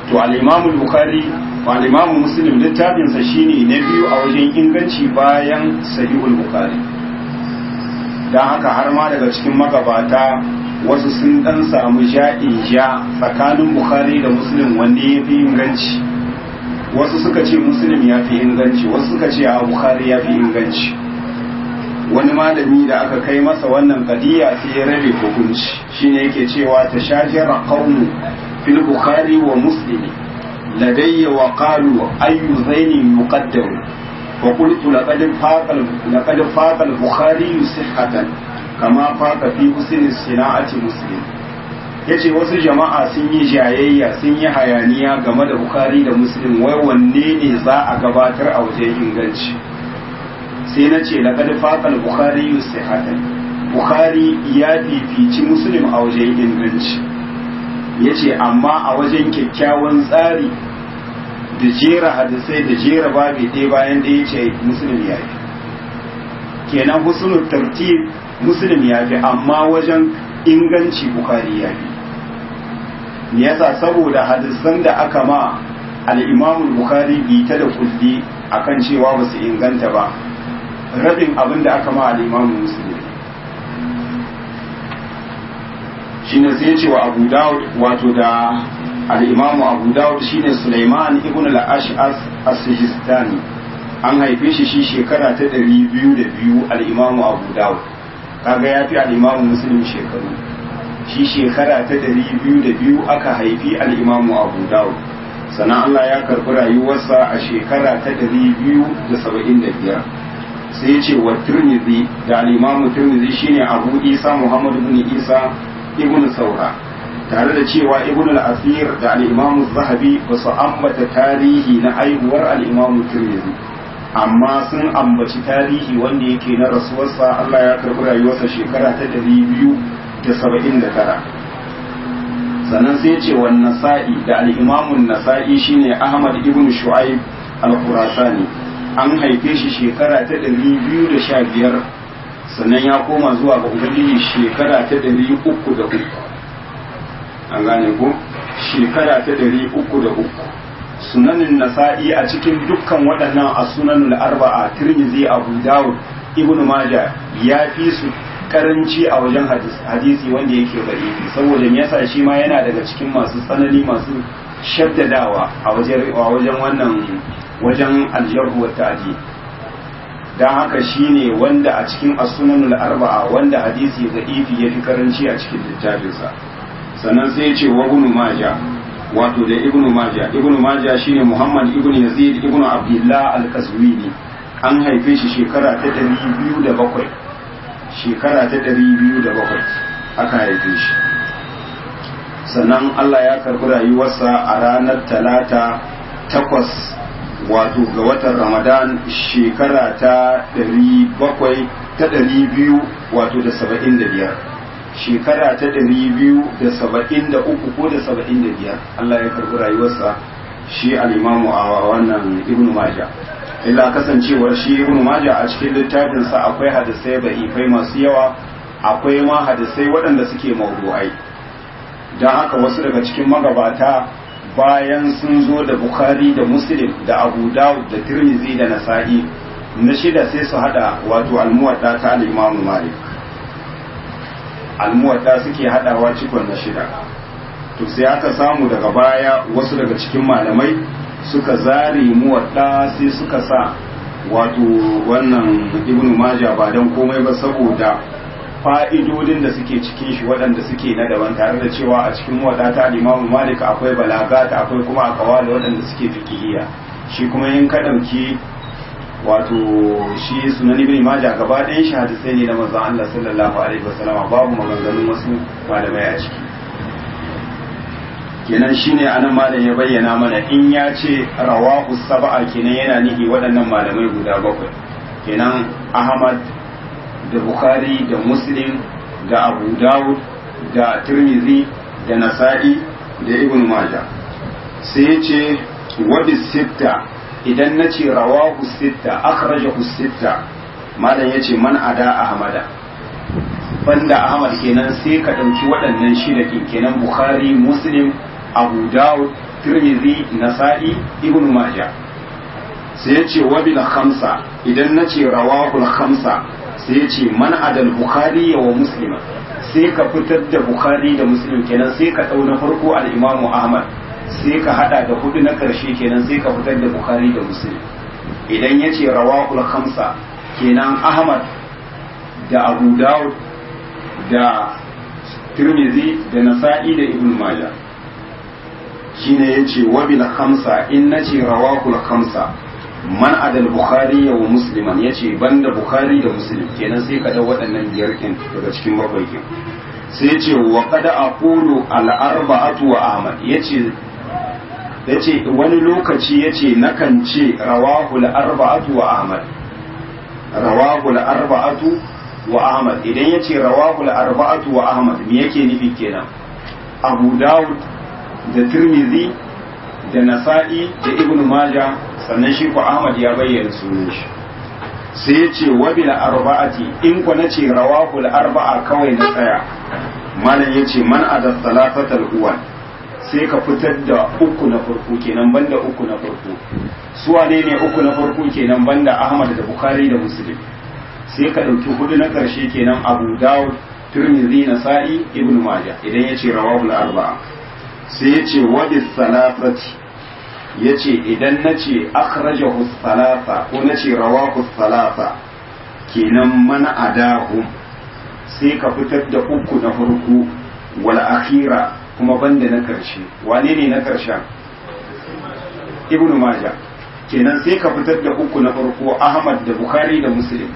A: to al-Imam Bukhari wa al-Imam Muslim littafinsa shine na biyu a wajen inganci bayan Sahihul Bukhari. dan haka har ma daga cikin magabata wasu sun dan samu ja'in ja tsakanin Bukhari da Muslim wanne ya fi inganci. Wasu suka ce Muslim ya fi inganci, wasu suka ce a Bukhari ya fi inganci. wani malami da aka kai masa wannan qadiya sai ya rabe hukunci shine yake cewa tashajara qawmu fil bukhari wa muslim ladayya wa qalu ayu zainin yuqaddamu wa qultu laqad faqa al-bukhari sihhatan kama faqa fi husn sina'ati muslim yace wasu jama'a sun yi jayayya sun yi hayaniya game da bukhari da muslim wai wanne ne za a gabatar a wajen inganci sai na ce laqad faqa al-bukhari sihhatan bukhari ya fifici muslim a wajen inganci yace amma a wajen kyakkyawan tsari da jera hadisai da jera babi ɗaya bayan ɗaya ce muslim ya fi kenan husnul tartib muslim ya fi amma wajen inganci bukhari ya fi me yasa saboda hadisan da aka ma al-imam bukhari bi ta da kulli akan cewa ba su inganta ba rabin abin da aka ma al-imam muslim shine sai ce wa abu dawud wato da al-imam abu dawud shine sulaiman ibn al-ash'as as-sijistani an haife shi shekara ta 202 al-imam abu dawud kaga yafi al-imam muslim shekaru shi shekara ta 202 aka haifi al-imam abu dawud sannan Allah ya karbi rayuwarsa a shekara ta 275 sai ya ce wa tirmidhi da al-imam tirmidhi shine abu isa muhammad ibn isa ibn saura tare da cewa ibn al-asir da al-imam az-zahabi ba su ambata tarihi na aihuwar al-imam tirmidhi amma sun ambaci tarihi wanda yake na rasuwarsa Allah ya karbi rayuwarsa shekara ta 279 sannan sai ya ce wa nasa'i da al-imam an-nasa'i shine ahmad ibn shu'aib al-khurasani an haife shi shekara ta 215 sannan ya koma zuwa ga ubangiji shekara ta 303 an gane ko shekara ta 303 sunanin nasa'i a cikin dukkan waɗannan a sunanul arba'a tirmidhi abu dawud ibnu majah ya fi su karanci a wajen hadisi wanda yake bari saboda me yasa shi ma yana daga cikin masu tsanani masu shaddadawa a wajen wannan wajen aljarhu wa ta'dil dan haka shine wanda a cikin as-sunanul arba'a wanda hadisi da'ifi yafi karanci a cikin littafinsa sannan sai ya ce wa ibn majah wato da ibn majah shine muhammad ibn yazid ibn abdullah al-qazwini an haife shi shekara ta 207 aka haife shi sannan Allah ya karbi rayuwarsa a ranar talata 8 wato ga watan ramadan shekara ta 200 wato da 75 shekara ta 273 ko da 75 Allah ya karbi rayuwarsa shi al-imamu a wannan ibnu majah illa kasancewar shi ibnu majah a cikin littafinsa akwai hadisai da'ifai masu yawa akwai ma hadisai waɗanda suke mawdu'ai don haka wasu daga cikin magabata bayan sun zo da bukhari da muslim da abu dawud da tirmizi da nasa'i na shida sai su hada wato almuwadda ta al-imamu malik almuwadda suke hadawa cikon na shida to sai aka samu daga baya wasu daga cikin malamai suka zare muwadda sai suka sa wato wannan ibnu majah ba dan komai ba saboda fa'idodin da suke cikin shi waɗanda suke na daban tare da cewa a cikin wadata al-Imam Malik akwai balagata akwai kuma aqwali waɗanda suke fiqhiyya shi kuma in ka dauki wato shi sunan ibn Majah gaba ɗayan shi hadisai ne na manzon Allah sallallahu alaihi wasallam babu maganganun wasu malamai a ciki kenan shine anan malam ya bayyana mana in ya ce rawahu sab'a kenan yana nihi waɗannan malamai guda bakwai kenan Ahmad da Bukhari da Muslim da Abu Dawud da Tirmidhi da Nasa'i da Ibn Majah sai ya ce wabi sitta idan na ce rawahu sitta akhrajahu sitta malam ya ce man ada Ahmada banda Ahmad kenan sai ka ɗauki waɗannan shida kenan Bukhari Muslim Abu Dawud Tirmidhi Nasa'i Ibn Majah sai ya ce wabil khamsa idan na ce rawahul khamsa sai ce man adal bukhari wa muslim sai ka fitar da bukhari da muslim kenan sai ka dau na farko al-imamu ahmad sai ka hada da hudu na karshe kenan sai ka fitar da bukhari da muslim idan yace rawahul khamsa kenan ahmad da Abu Dawud da Tirmidhi da Nasa'i da Ibn Majah shine yace wa bil khamsa in nace rawahu al khamsa man adal Bukhari wa Musliman yace banda Bukhari da Muslim kenan sai ka dau waɗannan biyar kin daga cikin bakwai kin sai yace wa qad aqulu al arba'atu wa Ahmad yace wani lokaci yace nakan ce rawahu al arba'atu wa Ahmad rawahu al arba'atu wa Ahmad idan yace rawahu al arba'atu wa Ahmad me yake nufi kenan Abu Dawud da Tirmidhi da Nasa'i da Ibn Majah sannan shi ko Ahmad ya bayyana sunan shi sai yace wa bil arba'ati in ko nace rawahu al arba'a kawai na tsaya malam yace man ada salafatal uwal sai ka fitar da uku na farko kenan banda uku na farko su wane ne uku na farko kenan banda Ahmad da Bukhari da Muslim sai ka dauki hudu na karshe kenan Abu Dawud Tirmidhi Nasa'i Ibn Majah idan yace rawahu al arba'a sai yace wa bis salafati yace idan nace akhrajahu salasa ko nace rawahu salasa kenan man adahum sai ka fitar da uku na farko wal akhira kuma banda na karshe wane ne na karshen Ibn Majah kenan sai ka fitar da uku na farko Ahmad da Bukhari da Muslim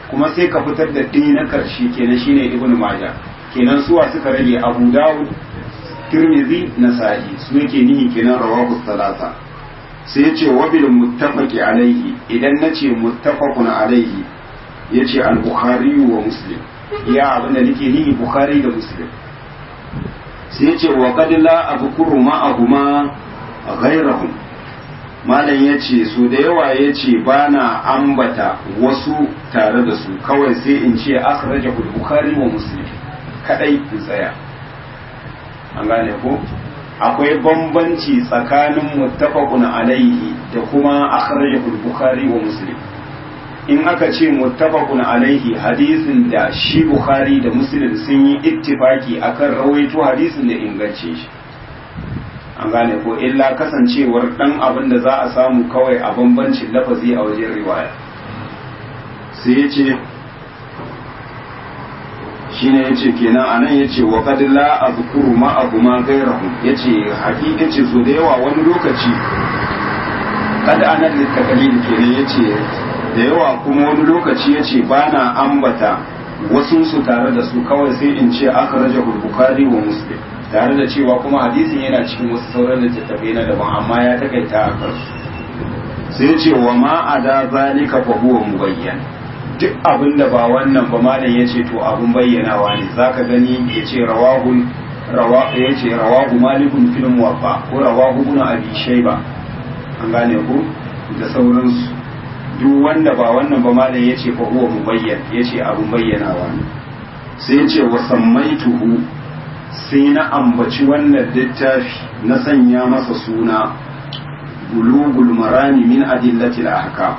A: kuma sai ka fitar da ɗaya na karshe kenan shine Ibn Majah kenan suwa suka rage Abu Dawud Tirmidhi Nasa'i su yake nihi kenan rawahu salasa sai yace wa bil muttafaqi alaihi idan nace muttafaqun alaihi yace al-Bukhari wa Muslim ya abinda nake nihi Bukhari da Muslim sai yace wa qad la azkuru ma'ahuma ghayrahum malam yace su da yawa yace bana ambata wasu tare da su kawai sai in ce akhrajahu al-Bukhari wa Muslim kadai in tsaya an gane ko akwai bambanci tsakanin muttafaqun alaihi da kuma akhrajahu al-Bukhari wa Muslim in aka ce muttafaqun alaihi hadisin da shi Bukhari da Muslim sun yi ittifaki akan rawaito hadisin da ingance shi an gane ko illa kasancewar dan abin da za a samu kawai a bambancin lafazi a wajen riwaya sai yace shine yace kenan anan yace wa qad la azkuru ma'ahuma ghayrahu yace hakika ce so da yawa wani lokaci kada anan littakalil kenan yace da yawa kuma wani lokaci yace bana ambata wasu su tare da su kawai sai in ce akhrajahu Bukhari wa Muslim tare da cewa kuma hadisin yana cikin wasu sauran littattafai na daban amma ya takaita a kansu sai yace wa ma ada zalika fa huwa mubayyan duk abin da ba wannan ba malam ya ce to abin bayyanawa ne zaka gani ya ce rawahu malikun fil muwaffa ko rawahu ibn abi shayba an gane ku da sauransu duk wanda ba wannan ba malam ya ce fa huwa mubayyan ya ce abin bayyanawa ne sai ya ce wa sammaituhu sai na ambaci wannan littafi na sanya masa suna bulugul marami min adillatil ahkam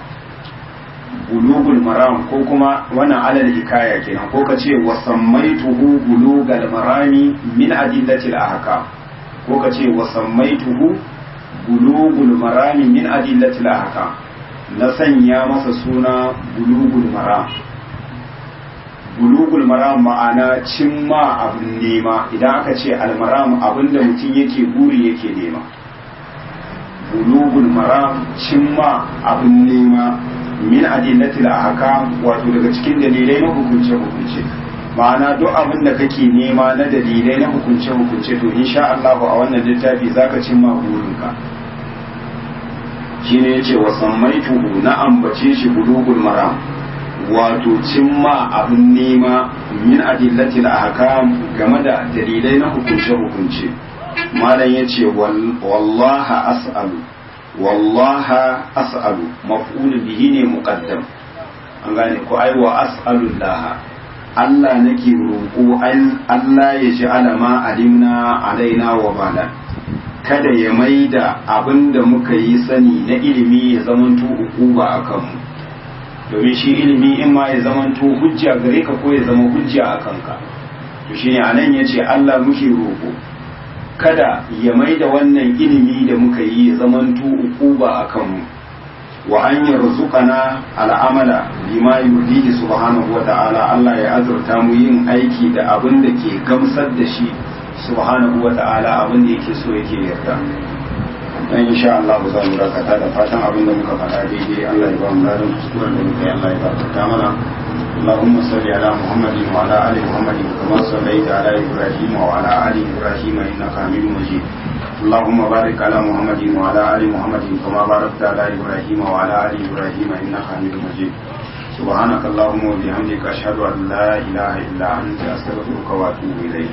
A: bulugul maram ko kuma wannan alal hikaya kenan ko ka ce wa sammaituhu bulugal marami min adillatil ahkam ko ka ce wa sammaituhu bulugul marami min adillatil ahkam na sanya masa suna bulugul maram bulugul maram ma'ana cimma abin nema idan aka ce almaram abinda mutum yake buri yake nema bulugul maram cimma abin nema min adillatil ahkam wato daga cikin dalilai na hukunce hukunce ma'ana duk abin da kake nema na dalilai na hukunce hukunce to insha Allah a wannan littafi zaka cimma burinka shine yace wa sammaituhu na ambace shi bulugul maram wato cimma abin nema min adillatil ahkam game da dalilai na hukunce hukunce malam yace wallaha as'alu wallaha as'alu maf'ul bihi ne muqaddam an gane ko ai wa as'alullah Allah nake roƙo Allah ya ji alama alimna alaina wa bala kada ya maida abinda muka yi sani na ilimi ya zamanto ukuba akan mu domin shi ilimi in ma ya zamanto hujja gare ka ko ya zama hujja akan ka to shine anan yace Allah muke roƙo kada ya mai da wannan ilimi da muka yi ya zamanto ukuba a kanmu wa an yarzuqana al'amala bima yurdihi subhanahu wa ta'ala Allah ya azurta mu yin aiki da abin da ke gamsar da shi subhanahu wa ta'ala abin da yake so yake yarda. Dan insha Allah za mu dakata da fatan abin da muka faɗa daidai Allah ya ba mu ladan kuskuren da muka yi Allah ya gafarta mana. اللهم صل على محمد وعلى ال محمد كما صليت على ابراهيم وعلى ال ابراهيم انك حميد مجيد. اللهم بارك على محمد وعلى ال محمد كما باركت على ابراهيم وعلى ال ابراهيم انك حميد مجيد. سبحانك اللهم وبحمدك اشهد ان لا اله الا انت استغفرك واتوب اليك.